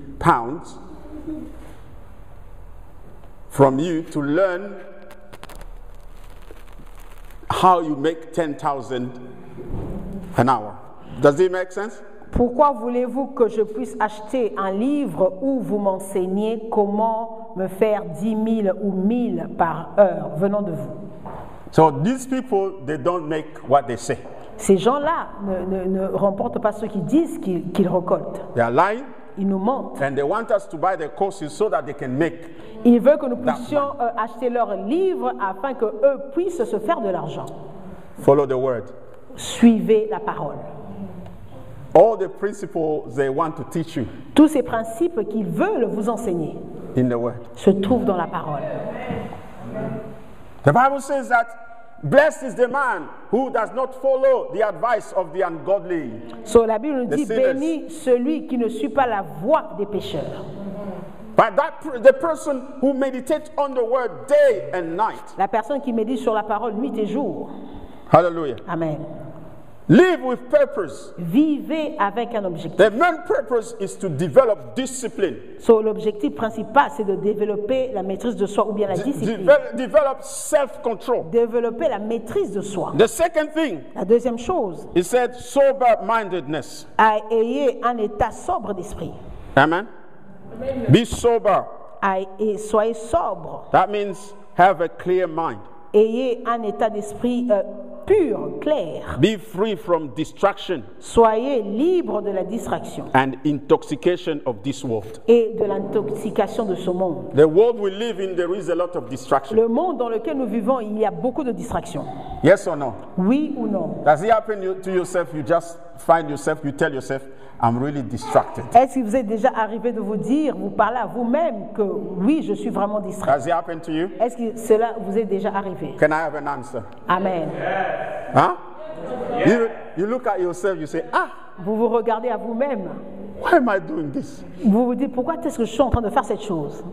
from you to learn how you make 10,000 an hour? Does it make sense? Pourquoi voulez-vous que je puisse acheter un livre où vous m'enseignez comment me faire 10 000 ou 1 000 par heure venant de vous? So these people, they don't make what they say. Ces gens-là ne remportent pas ce qu'ils disent qu'ils récoltent. They are lying, Ils nous mentent. and they want us to buy their courses so that they can make. Ils veulent que nous puissions acheter leurs livres afin qu'eux puissent se faire de l'argent. Follow the word. Suivez la parole. All the principles they want to teach you Tous ces principes qu'ils veulent vous enseigner in the word. se trouvent dans la parole. The Bible says that blessed is the man who does not follow the advice of the ungodly. So, la Bible nous dit, The sinners. béni celui qui ne suit pas la voie des pécheurs. But the person who meditates on the word day and night. La personne qui médite sur la parole nuit et jour. Hallelujah. Amen. Live with purpose. Vivez avec un objectif. The main purpose is to develop discipline. So, l'objectif principal, c'est de développer la maîtrise de soi ou bien la discipline. Develop self-control. Développer la maîtrise de soi. The second thing, La deuxième chose, he said sober-mindedness. ayez un état sobre d'esprit. Amen. Be sober. Et soyez sobre. That means have a clear mind. Ayez un état d'esprit pur, clair. Be free from distraction Soyez libre de la distraction and intoxication of this world. et de l'intoxication de ce monde. The world we live in, there is a lot of distraction. Le monde dans lequel nous vivons, il y a beaucoup de distractions. Yes or no? Oui ou non? Does it happen to yourself? You just find yourself, you tell yourself, I'm really distracted. Est-ce qu'il vous est déjà arrivé de vous dire, vous parlez à vous-même que oui, je suis vraiment distrait? Does it happen to you? Est-ce que cela vous est déjà arrivé? Can I have an answer? Amen. Huh? You look at yourself, you say, Vous vous regardez à vous-même. why am I doing this? Vous vous dites, pourquoi est-ce que je suis en train de faire cette chose?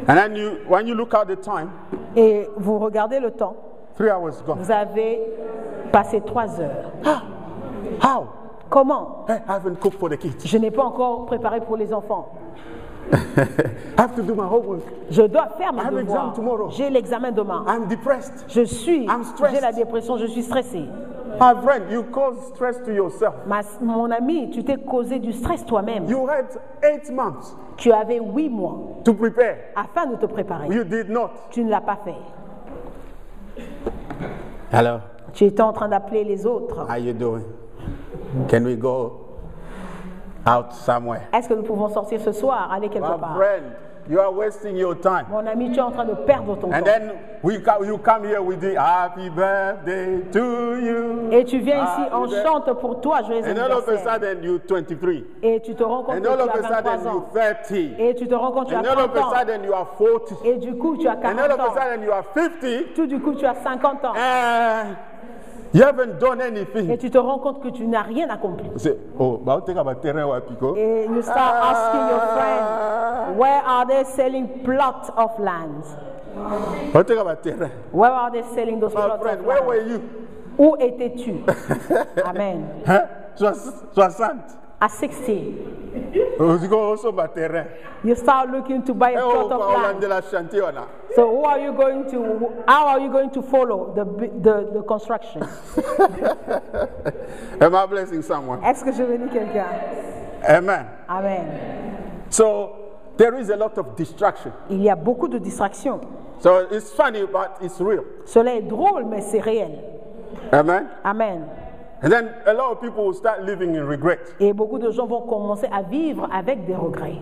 And then when you look at the time, Et vous regardez le temps. 3 hours gone. Vous avez passé 3 heures. How? Comment? Hey, I haven't cooked for the kids. Je n'ai pas encore préparé pour les enfants. I have to do my homework. Je dois faire I mes have devoirs. exam tomorrow. J'ai l'examen demain. I'm depressed. Je suis, I'm stressed. j'ai la dépression, je suis stressé. My friend, you cause stress to yourself. Mon ami, tu t'es causé du stress toi-même. You had 8 months Tu avais 8 mois to prepare. afin de te préparer. You did not. Tu ne l'as pas fait. Hello. Tu étais en train d'appeler les autres. How you doing? Can we go out somewhere? Est-ce que nous pouvons sortir ce soir, aller quelque My part? friend, you are wasting your time. Mon ami, tu es en train de perdre ton And temps. then you come here with the happy birthday to you. Et tu viens ici, Happy on birthday. chante pour toi, joyeux And all of a anniversaire. sudden you're 23. Et tu te rends compte And que all of tu a as 23 sudden ans. you're 30. Et tu te rends compte que tu as And all of 30 a ans. sudden you are 40. Et du coup, tu as And 40 all of a ans. sudden you are 50. Tout du coup, tu as 50 ans. You haven't done anything. Et tu te rends compte que tu n'as rien accompli. You say, oh, but I'll take about terrain or pico. Et you start asking your friend, where are they selling plots of land? I'll take about terrain. Where are they selling those My plots friend, of where land? were you? Où étais-tu? Amen. Huh? 60. At 60, You go also about terrain. you start looking to buy a Oh, plot of land. de la chantier, on a. So how are you going to follow the construction? Am I blessing someone? Est-ce que je bénis quelqu'un? Amen. Amen. So there is a lot of distraction. Il y a beaucoup de distractions. So it's funny, but it's real. Cela est drôle, mais c'est réel. Amen. Amen. And then a lot of people will start living in regret. Et beaucoup de gens vont commencer à vivre avec des regrets.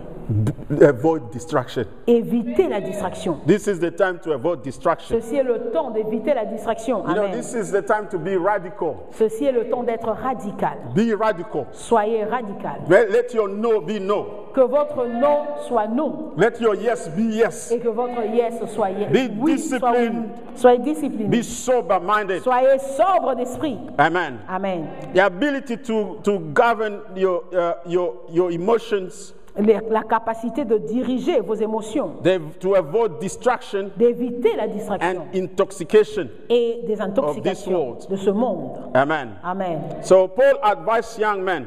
Avoid distraction. Éviter la distraction. This is the time to avoid distraction. Ceci est le temps d'éviter la distraction. You know, Amen. this is the time to be radical. Ceci est le temps d'être radical. Be radical. Soyez radical. Let your no be no. Que votre non soit non. Let your yes be yes. Et que votre yes soit yes. Be Oui, soit disciplined. oui. Soyez discipliné. Be sober-minded. Soyez sobre d'esprit. Amen. Amen. The ability to govern your emotions, La capacité de diriger vos émotions. to avoid distraction D'éviter la and distraction. intoxication. Et des this intoxications world. de ce monde. Amen. Amen. So Paul advised young men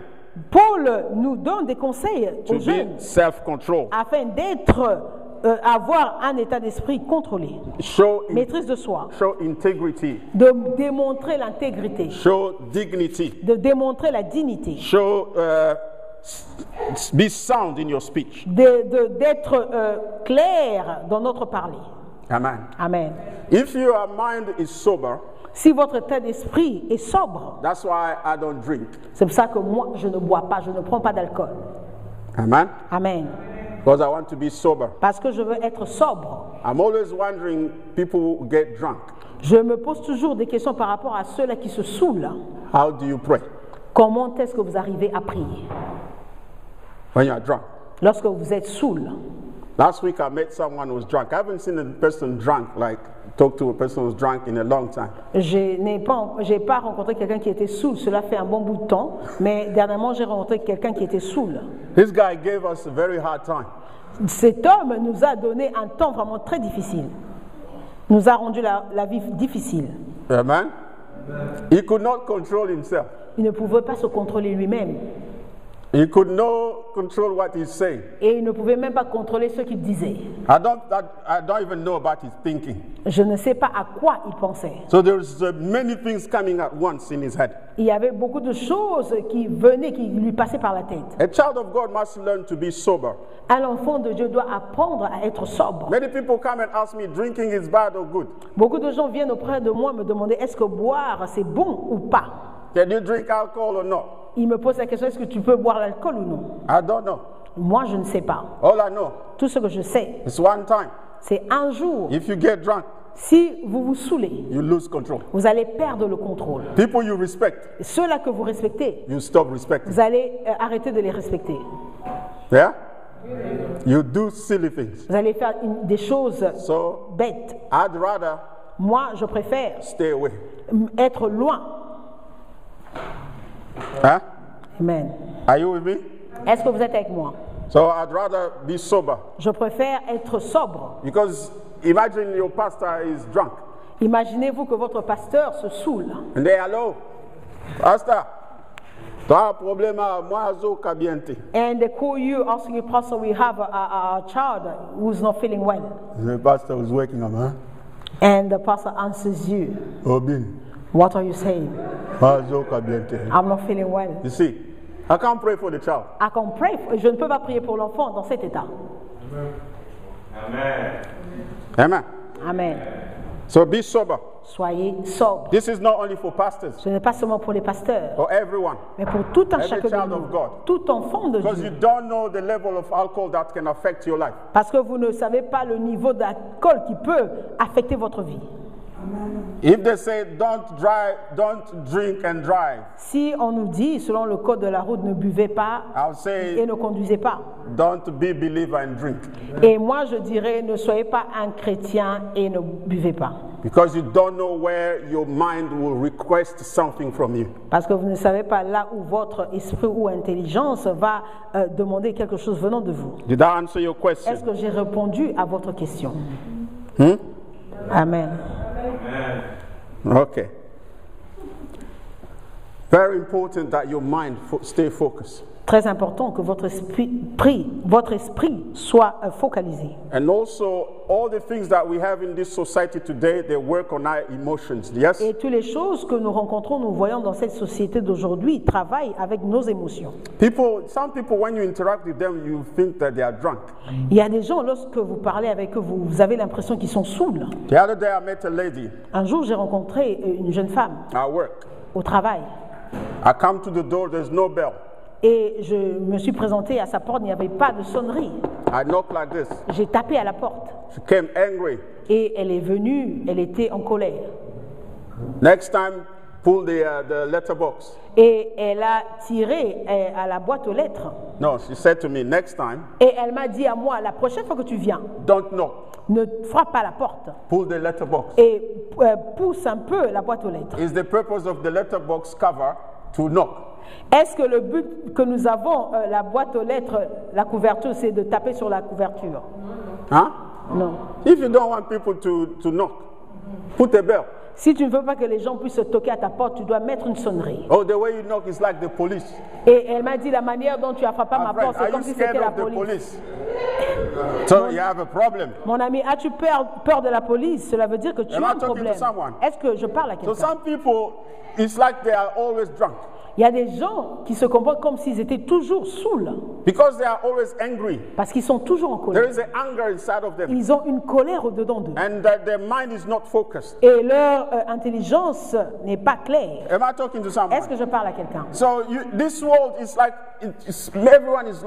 Paul nous donne des conseils to aux jeunes be self-controlled. afin d'être avoir un état d'esprit contrôlé, maîtrise de soi, show integrity, de démontrer l'intégrité, show dignity, de démontrer la dignité, show be sound in your speech. d'être clair dans notre parler. Amen. Amen. If your mind is sober, Si votre état d'esprit est sobre, that's why I don't drink. c'est pour ça que moi je ne bois pas, je ne prends pas d'alcool. Amen. Amen. Because I want to be sober. Parce que je veux être sobre. I'm always wondering people who get drunk. Je me pose toujours des questions par rapport à ceux-là qui se saoulent. How do you pray Comment est-ce que vous arrivez à prier when you are drunk? lorsque vous êtes saoul? Last week I met someone who was drunk. I haven't seen a person drunk, like talk to a person who's drunk in a long time. J'ai pas rencontré quelqu'un qui était saoul. Cela fait un bon bout de temps. Mais dernièrement, j'ai rencontré quelqu'un qui était saoul. This guy gave us a very hard time. Cet homme nous a donné un temps vraiment très difficile. Nous a rendu la vie difficile. Amen. He could not control himself. Il ne pouvait pas se contrôler lui-même. He could not control what he's saying. Et il ne pouvait même pas contrôler ce qu'il disait. I don't even know about his thinking. Je ne sais pas à quoi il pensait. So there's many things coming at once in his head. Il y avait beaucoup de choses qui venaient, qui lui passaient par la tête. A child of God must learn to be sober. Un enfant de Dieu doit apprendre à être sobre. Many people come and ask me, drinking is bad or good? Beaucoup de gens viennent auprès de moi me demander est-ce que boire c'est bon ou pas. Can you drink alcohol or not? Ils me posent la question est-ce que tu peux boire l'alcool ou non. I don't know. Moi je ne sais pas. All I know Tout ce que je sais, is one time. c'est un jour, If you get drunk, si vous vous saoulez, you lose control. vous allez perdre le contrôle. People you respect, Et ceux-là que vous respectez, you stop respecting. vous allez arrêter de les respecter. Yeah? You do silly things. Vous allez faire des choses So bêtes. I'd rather Moi, je préfère stay away. être loin. Huh? Amen. Are you with me? Est-ce que vous êtes avec moi? So I'd rather be sober. Je préfère être sobre. Because imagine your pastor is drunk. Imaginez-vous que votre pasteur se saoule. And they hello, pastor, t'as un problème à moi, zo kabiente. And they call you asking you, Pastor, we have a child who's not feeling well. The pastor was waking up, huh? And the pastor answers you, Obin, what are you saying? zo kabiente. I'm not feeling well. You see, I can't pray for the child. I can pray je ne peux pas prier pour l'enfant dans cet état. Amen. Amen. Amen. So be sober. Soyez sobre. This is not only for pastors, Ce n'est pas seulement pour les pasteurs, for everyone. mais pour tout un Every chacun child de of nous, God. tout enfant de Because you Dieu. don't know the level of alcohol that can affect your life. Parce que vous ne savez pas le niveau d'alcool qui peut affecter votre vie. If they say don't drink and drive, Si on nous dit, selon le code de la route, ne buvez pas I'll et say ne conduisez pas. don't be believer and drink. Et moi, je dirais, ne soyez pas un chrétien et ne buvez pas. Because you don't know where your mind will request something from you. Parce que vous ne savez pas là où votre esprit ou intelligence va demander quelque chose venant de vous. Did I answer your question? Est-ce que j'ai répondu à votre question? Hmm? Amen. Okay. Very important that your mind stay focused. Très important que votre esprit soit focalisé. And also, all the things that we have in this society today, they work on our emotions. Yes? Et toutes les choses que nous rencontrons, nous voyons dans cette société d'aujourd'hui, travaillent avec nos émotions. Some people, when you interact with them, you think that they are drunk. Il y a des gens, lorsque vous parlez avec eux, vous avez l'impression qu'ils sont saouls. The other day, I met a lady Un jour, j'ai rencontré une jeune femme at work. au travail. I come to the door, there's no bell. Et je me suis présentée à sa porte, il n'y avait pas de sonnerie. I knock like this. J'ai tapé à la porte. She came angry. Et elle est venue, elle était en colère. Next time, pull the letterbox. Et elle a tiré à la boîte aux lettres. No, she said to me, next time, Et elle m'a dit à moi, la prochaine fois que tu viens, don't knock. ne frappe pas la porte. Pull the letterbox. Et pousse un peu la boîte aux lettres. Is the purpose of the letterbox cover to knock? Est-ce que le but que nous avons, la boîte aux lettres, la couverture, c'est de taper sur la couverture? Huh? Non. If you don't want people to knock, put a bell. Si tu ne veux pas que les gens puissent toquer à ta porte, tu dois mettre une sonnerie. Oh, the way you knock is like the police. Et elle m'a dit, la manière dont tu as frappé ma porte, c'est Are comme you si scared c'était la of the police. police? So you have a problem. Mon ami, as-tu peur de la police? Cela veut dire que tu Am I as un talking to problème. someone? Est-ce que je parle à So quelqu'un? some people, it's like they are always drunk Il y a des gens qui se comportent comme s'ils étaient toujours saouls, because they are always angry. parce qu'ils sont toujours en There colère. is an anger inside of them, Ils ont une colère au-dedans d'eux. and their mind is not focused. Et leur intelligence n'est pas claire. Am I talking to someone? Est-ce que je parle à quelqu'un? So this world is like everyone is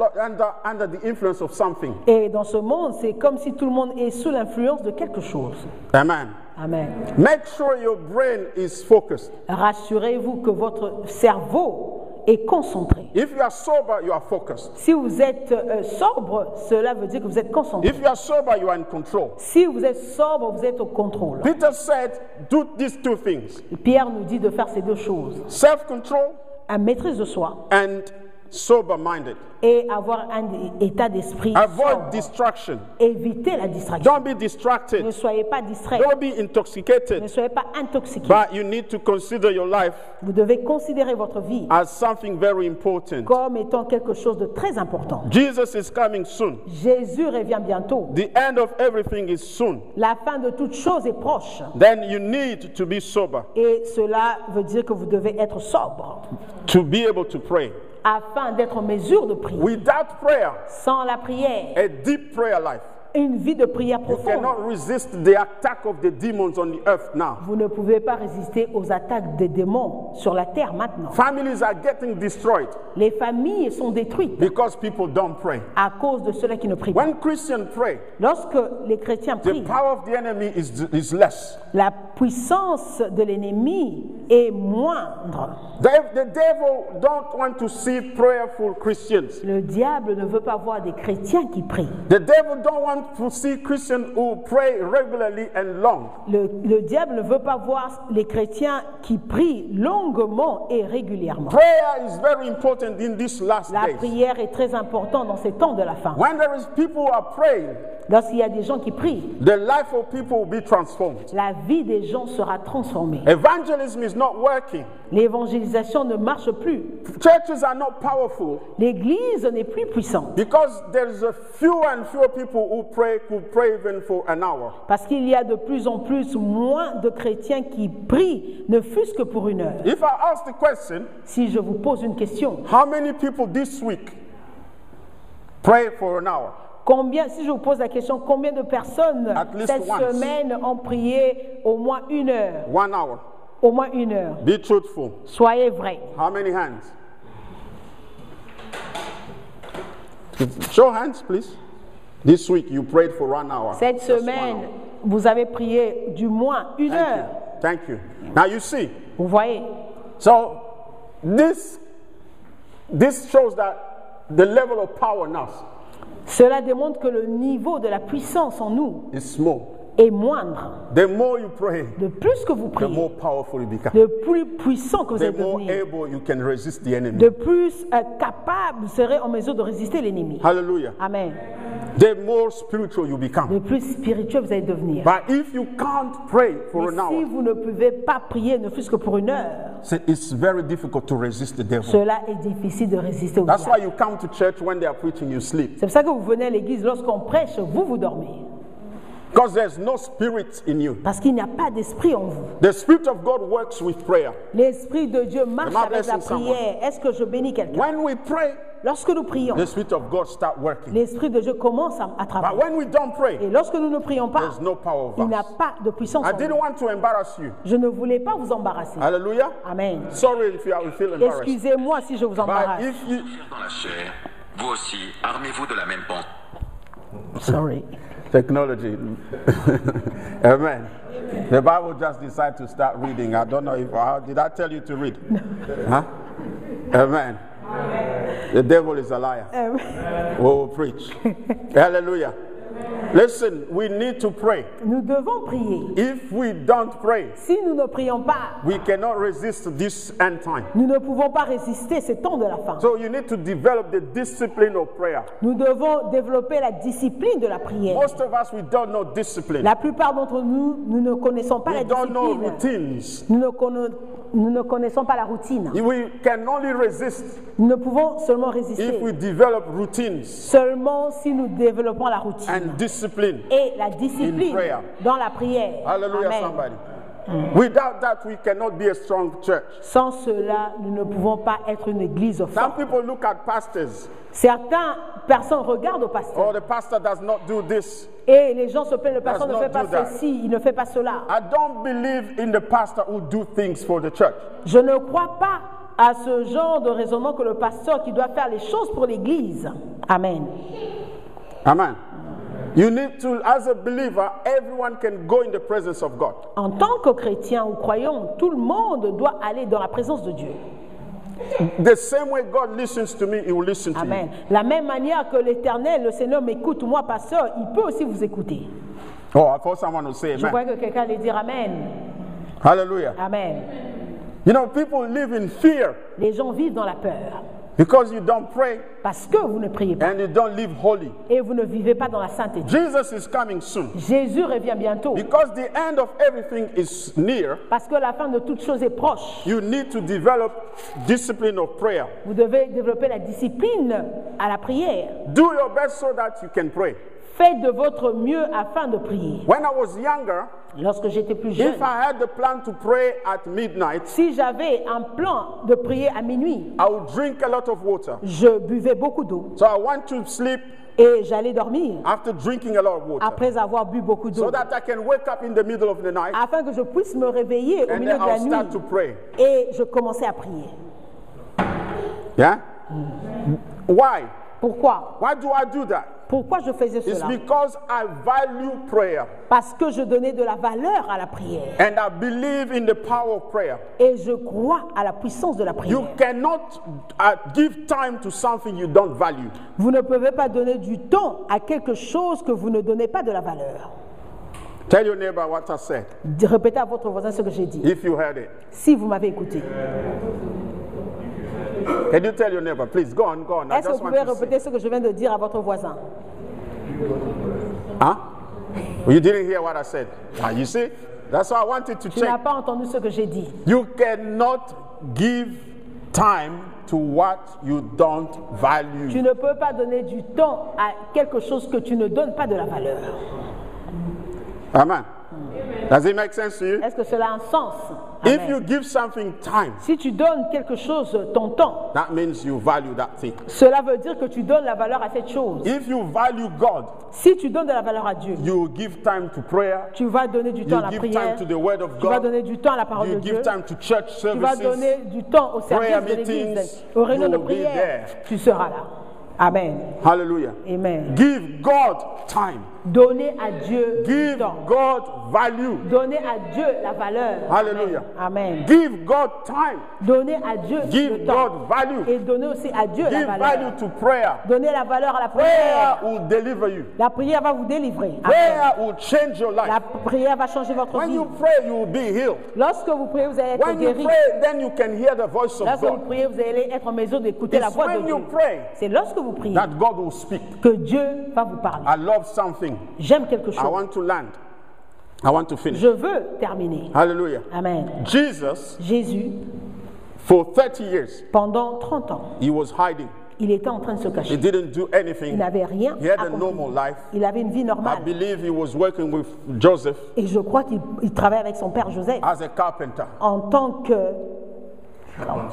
under the influence of something. Et dans ce monde, c'est comme si tout le monde est sous l'influence de quelque chose. Amen. Amen. Make sure your brain is focused. Rassurez-vous que votre cerveau est concentré. If you are sober, you are focused. Si vous êtes sobre, cela veut dire que vous êtes concentré. If you are sober, you are in control. Si vous êtes sobre, vous êtes au contrôle. Peter said, do these two things: Pierre nous dit de faire ces deux choses. self-control La maîtrise de soi and sober-minded. et avoir un état d'esprit Avoid sobre. distraction. Évitez la distraction. Don't be distracted. Ne soyez pas distrait. Don't be intoxicated. Ne soyez pas intoxiqué. But you need to consider your life Vous devez considérer votre vie as something very important. comme étant quelque chose de très important. Jesus is coming soon. Jésus revient bientôt. The end of everything is soon. La fin de toute chose est proche. Then you need to be sober Et cela veut dire que vous devez être sobre to be able to pray. afin d'être en mesure de prier. Without prayer, Sans la prière, a deep prayer life, une vie de prière you profonde, cannot resist the attack of the demons on the earth now. vous ne pouvez pas résister aux attaques des démons sur la terre maintenant. Families are getting destroyed Les familles sont détruites because people don't pray. à cause de ceux qui ne prient pas. When Christians pray, Lorsque les chrétiens the prient, power of the enemy is less. la puissance de l'ennemi est moindre. The devil don't want to see prayerful Christians. Le diable ne veut pas voir des chrétiens qui prient. The devil don't want to see Christians who pray regularly and long. Le diable ne veut pas voir les chrétiens qui prient longuement et régulièrement. Prayer is very important in these last La days. prière est très importante dans ces temps de la fin. When there is people who are praying, Lorsqu'il y a des gens qui prient, the life of people will be transformed. la vie des gens sera transformée. Evangelism is not working. L'évangélisation ne marche plus. Churches are not powerful L'Église n'est plus puissante because there's a fewer and fewer people who could pray even for an hour. parce qu'il y a de plus en plus moins de chrétiens qui prient, ne fût-ce que pour une heure. If I ask the question, Si je vous pose une question, how many people this week pray for an hour? si je vous pose la question, combien de personnes At least cette once. semaine ont prié au moins une heure? 1 hour. Au moins une heure. Be truthful. Soyez vrai. How many hands? Show hands, please. This week you prayed for 1 hour. Cette Just 1 semaine, hour. vous avez prié du moins une Thank heure. you. Thank you. Now you see. Vous voyez? So this shows that the level of power in us Cela démontre que le niveau de la puissance en nous is small. est moindre. The more you pray, De plus que vous the priez, more powerful you become. de plus puissant que vous The êtes more devenu, able you can resist the enemy. de plus capable, vous serez en mesure de résister l'ennemi. Hallelujah. Amen. The more spiritual you De become. plus spirituel vous allez devenir. But if you can't pray for Mais an si hour, vous ne pouvez pas prier, ne fût-ce que pour une heure, it's very difficult to resist the devil. cela est difficile de résister au That's diable. why you come to church when they are preaching, you sleep. C'est pour ça que vous venez à l'église, lorsqu'on prêche, vous dormez. Because there's no spirit in you. Parce qu'il n'y a pas d'esprit en vous. The Spirit of God works with prayer. L'Esprit de Dieu marche Am I avec la blessing someone? prière. Est-ce que je bénis quelqu'un? When we pray, Lorsque nous prions, the Spirit of God start working. l'Esprit de Dieu commence à But travailler. when we don't Et pray, lorsque nous ne prions pas, there's no power il of n'y a us. pas de puissance I en didn't nous. want to embarrass you. Je ne voulais pas vous embarrasser. Hallelujah. Amen. Sorry if you feel embarrassed. Excusez-moi si je vous But embarrasse. if you, Dans la chair, vous aussi, armez-vous de la même pensée. Sorry. technology. Amen. The Bible just decided to start reading. I don't know if did I tell you to read? Huh? Amen. The devil is a liar. We will preach. Hallelujah. Listen, we need to pray. Nous devons prier. If we don't pray, Si nous ne prions pas, we cannot resist this end time. nous ne pouvons pas résister ces temps de la fin. So you need to develop the discipline of prayer. Nous devons développer la discipline de la prière. Most of us, we don't know discipline. La plupart d'entre nous, nous ne connaissons pas la We don't know discipline. routines. Nous ne connaissons pas la routine. We can only resist Nous ne pouvons seulement if résister we develop routines seulement si nous développons la routine and discipline. et la In discipline prayer. dans la prière. Hallelujah, Amen. somebody. Without that, we cannot be a strong church. Sans cela, nous ne pouvons pas être une église Some forte. people look at pastors. Certaines personnes regardent au pasteur Oh, the pastor does not do this. et les gens se plaignent, le pasteur Does ne not fait pas do that. ceci, il ne fait pas cela. I don't believe in the pastor who do things for the church. Je ne crois pas à ce genre de raisonnement que le pasteur qui doit faire les choses pour l'église. Amen. Amen. You need to, as a believer, everyone can go in the presence of God. En tant que chrétien ou croyant, tout le monde doit aller dans la présence de Dieu. The same way God listens to me, He will listen to Amen. you. La même manière que l'Éternel, le Seigneur m'écoute, moi pasteur, il peut aussi vous écouter. Oh, I thought someone would say Je amen. crois que quelqu'un allait dire Amen. Hallelujah. Amen. You know, people live in fear Les gens vivent dans la peur because you don't pray parce que vous ne priez pas and you don't live holy. et vous ne vivez pas dans la sainteté. Jesus is coming soon. Jésus revient bientôt Because the end of everything is near, parce que la fin de toute chose est proche. you need to develop discipline of prayer. Vous devez développer la discipline à la prière. Do your best so that you can pray. Faites de votre mieux afin de prier. When I was younger, Lorsque j'étais plus jeune, if I had the plan to pray at midnight, si j'avais un plan de prier à minuit, I would drink a lot of water. je buvais beaucoup d'eau So I want to sleep et j'allais dormir after drinking a lot of water, après avoir bu beaucoup d'eau, so that I can wake up in the middle of the night afin que je puisse me réveiller au and milieu then de la I'll start to nuit pray. et je commençais à prier. Yeah? Why? Pourquoi? Why do I do that? Pourquoi je faisais It's cela? because I value prayer Parce que je donnais de la valeur à la prière and I believe in the power of prayer. et je crois à la puissance de la prière. You cannot give time to something you don't value. Vous ne pouvez pas donner du temps à quelque chose que vous ne donnez pas de la valeur. Tell your neighbor what I said, Répétez à votre voisin ce que j'ai dit, if you heard it. si vous m'avez écouté. Can you tell your neighbor, please? Go on, go on. I Est-ce que just vous want pouvez to see. répéter ce que je viens de dire à votre voisin? Huh? You didn't hear what I said. Ah, you see? That's why I wanted to Tu n'as check. pas entendu ce que j'ai dit. You cannot give time to what you don't Tu value. ne peux pas donner du temps à quelque chose que tu ne donnes pas de la valeur. Amen. Does it make sense to you? Est-ce que cela a un sens? If Amen. you give something time, Si tu donnes quelque chose ton temps, that means you value that thing. cela veut dire que tu donnes la valeur à cette chose. If you value God, Si tu donnes de la valeur à Dieu, you give time to prayer, tu vas donner du temps you à la give prière, time to the Word of tu vas God, donner du temps à la parole de you Dieu, give time to church tu vas services. donner du temps au service prayer de l'église, meetings, aux réunions de you will be prière, there. tu seras là. Amen. Hallelujah. Amen. Give God time. Donnez à Dieu du Give temps. God value. Donnez à Dieu la valeur. Hallelujah. Amen. Give God time. Donnez à Dieu Give le temps. God value. Et donnez aussi à Dieu la Give valeur. value to prayer. Donnez la valeur à la Prayer prière. will deliver you. La prière va vous délivrer. Amen. Prayer will change your La life. prière va changer votre When vie. you pray, you will be healed. Lorsque vous priez, vous allez être When you guéri. pray, then you can hear the voice of Lorsque vous God. priez, vous allez être en mesure d'écouter la It's voix de when Dieu. you pray C'est lorsque vous priez that God will speak. que Dieu va vous parler. I love something. J'aime quelque I chose. want to land. I want to finish. Je veux terminer. Hallelujah. Amen. Jesus, Jésus, for 30 years, pendant 30 ans, he was hiding. il était en train de se He cacher. didn't do Il anything. n'avait rien He had a accompli. normal life. Il avait une vie I normale. believe he was working with Joseph Et je crois qu'il travaillait avec son père Joseph as a carpenter. en tant qu'un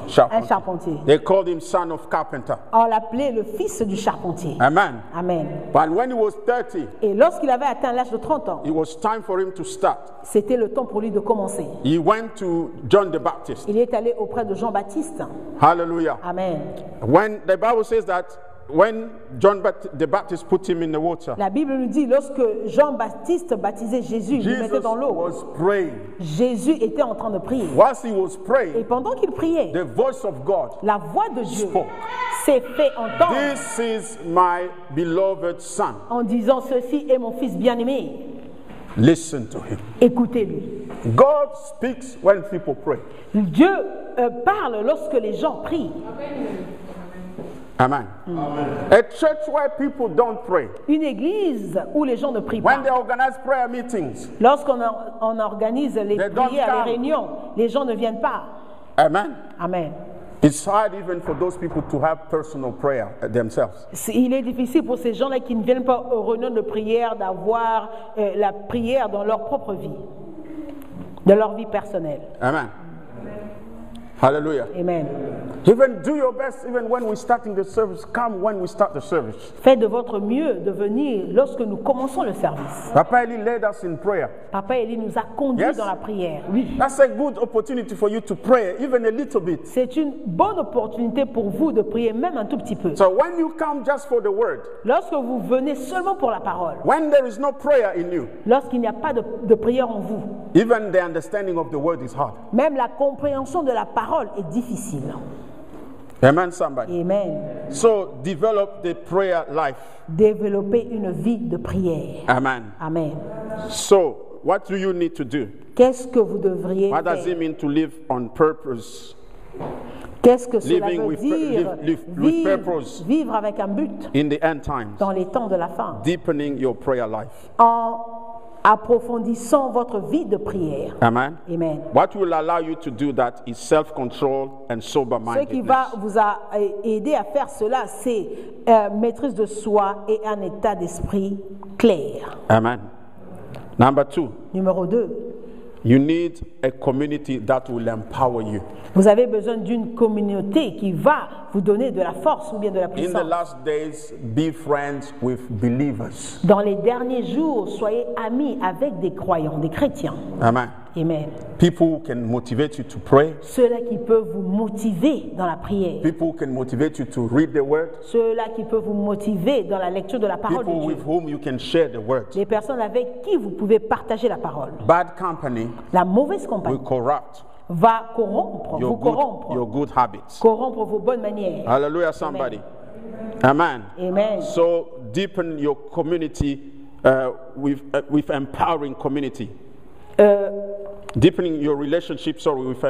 Charpentier. charpentier. They called him son of carpenter. On l'appelait le fils du charpentier. Amen. Amen. But when he was 30, Et lorsqu'il avait atteint l'âge de 30 ans, it was time for him to start. c'était le temps pour lui de commencer. He went to John the Baptist. Il est allé auprès de Jean-Baptiste. Hallelujah. Amen. When the Bible says that when John the Baptist put him in the water, La Bible nous dit, lorsque Jean-Baptiste baptisait Jésus, il le mettait Jesus dans l'eau. was praying. Jésus était en train de prier. Whilst he was Et praying, pendant qu'il priait, the voice of God la voix de Dieu spoke. s'est fait entendre This is my beloved son. en disant ceci est mon fils bien-aimé. Listen to him. Écoutez-lui. God speaks when people pray. Dieu parle lorsque les gens prient. Amen. A church where people don't pray. Une église où les gens ne prient When they pas. organize prayer meetings. Lorsqu'on on organise les They don't prières, come. les réunions, les gens ne viennent pas. Amen. Amen. It's hard even for those people to have personal prayer themselves. Il est difficile pour ces gens-là qui ne viennent pas aux réunions de prière d'avoir la prière dans leur propre vie, de leur vie personnelle. Amen. Hallelujah. Amen. Even do your best, even when we're starting the service, come when we start the service. Faites de votre mieux de venir lorsque nous commençons le service. Papa Eli led us in prayer. Papa Élie nous a conduits Yes. dans la prière. Oui. That's a good opportunity for you to pray, even a little bit. C'est une bonne opportunité pour vous de prier même un tout petit peu. So when you come just for the word, Lorsque vous venez seulement pour la parole, when there is no prayer in you, lorsqu'il n'y a pas de prière en vous, even the understanding of the word is hard. même la compréhension de la parole est difficile. Amen, somebody. Amen. So develop the prayer life. Développer une vie de prière. Amen. Amen. So what do you need to do? Qu'est-ce que vous devriez What does it faire? mean to live on purpose? Qu'est-ce que cela Living veut with dire? with purpose. Vivre avec un but In the end times, dans les temps de la fin, deepening your prayer life. en approfondissant votre vie de prière. Amen. Amen. What will allow you to do that is self-control and Ce qui sober-mindedness. va vous aider à faire cela, c'est maîtrise de soi et un état d'esprit clair. Amen. Number 2, Numéro 2, you need a community that will empower you. vous avez besoin d'une communauté qui va vous donner de la force ou bien de la In the puissance. last days, be friends with believers. Dans les derniers jours, soyez amis avec des croyants, des chrétiens. Amen. Amen. People who can motivate you to pray. Ceux-là qui peuvent vous motiver dans la prière. People who can motivate you to read the word. Ceux-là qui peuvent vous motiver dans la lecture de la parole People de Dieu. with whom you can share the word. Les personnes avec qui vous pouvez partager la parole. Bad company La mauvaise will compagnie corrupt va corrompre, vous corrompre, your good habits. corrompre vos bonnes manières. Hallelujah, somebody. Amen. Amen. So deepen your community with empowering community. Deepening your relationship, with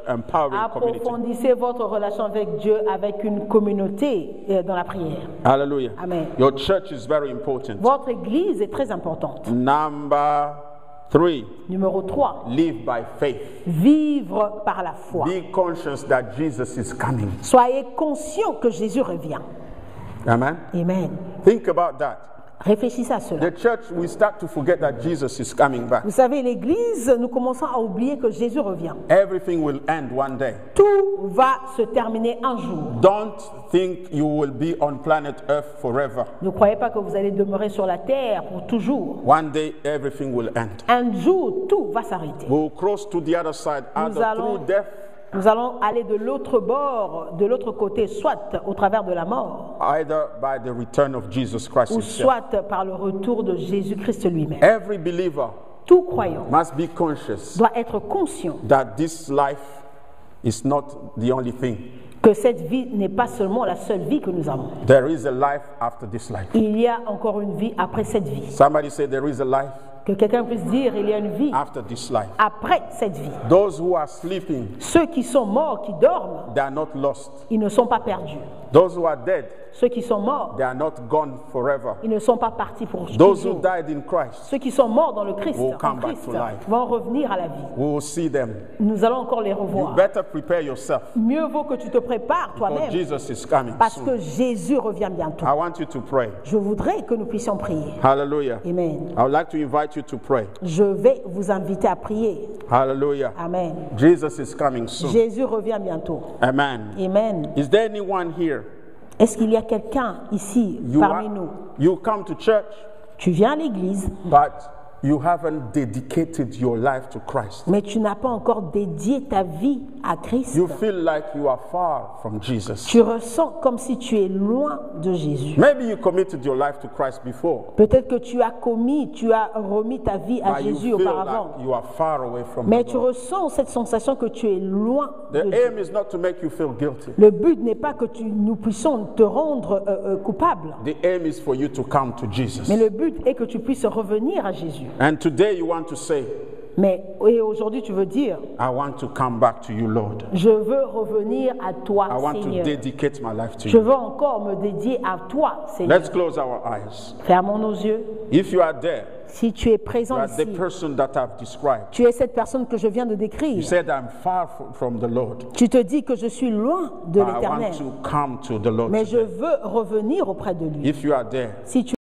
empowering community. Approfondissez votre relation avec Dieu avec une communauté dans la prière. Hallelujah. Amen. Your church is very important. Votre église est très importante. Number 3, Numéro 3, live by faith. vivre par la foi. Be conscious that Jesus is coming. Soyez conscient que Jésus revient. Amen. Amen. Think about that. Réfléchissez à cela. The church will start to forget that Jesus is coming back. Vous savez, l'église, nous commençons à oublier que Jésus revient. Everything will end one day. Tout va se terminer un jour. Don't think you will be on planet Earth forever. Ne croyez pas que vous allez demeurer sur la terre pour toujours. One day everything will end. Un jour, tout va s'arrêter. We'll cross to the other side, either allons- through death, Nous allons aller de l'autre bord, de l'autre côté, soit au travers de la mort, either by the return of Jesus Christ ou himself. soit par le retour de Jésus-Christ lui-même. Every believer Tout croyant must be conscious doit être conscient that this life is not the only thing. que cette vie n'est pas seulement la seule vie que nous avons. There is a life after this life. Il y a encore une vie après cette vie. Somebody say there is a life Que quelqu'un puisse dire, il y a une vie after this life. après cette vie. Those who are sleeping, Ceux qui sont morts, qui dorment, they are not lost. ils ne sont pas perdus. Those who are dead, Ceux qui sont morts, they are not gone forever. ils ne sont pas partis pour Those who toujours. died in Christ, Ceux qui sont morts dans le Christ, will en come back Christ to life. vont revenir à la vie. we will see them. Nous allons encore les You revoir. better prepare yourself Mieux vaut que tu te prépares because toi-même Jesus is coming parce soon. que Jésus revient bientôt. I want you to pray. Je voudrais que nous puissions prier. Hallelujah. Amen. I would like to invite you to pray. Je vais vous inviter à prier. Hallelujah. Amen. Jesus is coming soon. Jésus revient bientôt. Amen. Amen. Is there anyone here? Est-ce qu'il y a quelqu'un ici parmi nous? You come to church, Tu viens à l'église, but you haven't dedicated your life to Christ. mais tu n'as pas encore dédié ta vie à Christ, you feel like you are far from Jesus. tu ressens comme si tu es loin de Jésus. Maybe you committed your life to Christ before, Peut-être que tu as remis ta vie à but you Jésus feel auparavant. like you are far away from Mais the tu Lord. ressens cette sensation que tu es loin de The Dieu. aim is not to make you feel guilty. Le but n'est pas que nous puissions te rendre coupable, The aim is for you to come to Jesus. mais le but est que tu puisses revenir à Jésus. And today you want to say, Et aujourd'hui, tu veux dire, I want to come back to you, Lord. je veux revenir à toi, I want to Seigneur. dedicate my life to Je you. veux encore me dédier à toi, Seigneur. Let's close our eyes. Fermons nos yeux. If you are there, Si tu es you présent are ici, the person that I've described. tu es cette personne que je viens de You décrire. said, I'm far from the Lord. Tu te dis que je suis loin de I l'Éternel, want to come to the Lord mais je today. veux revenir auprès de lui. If you are there, Si tu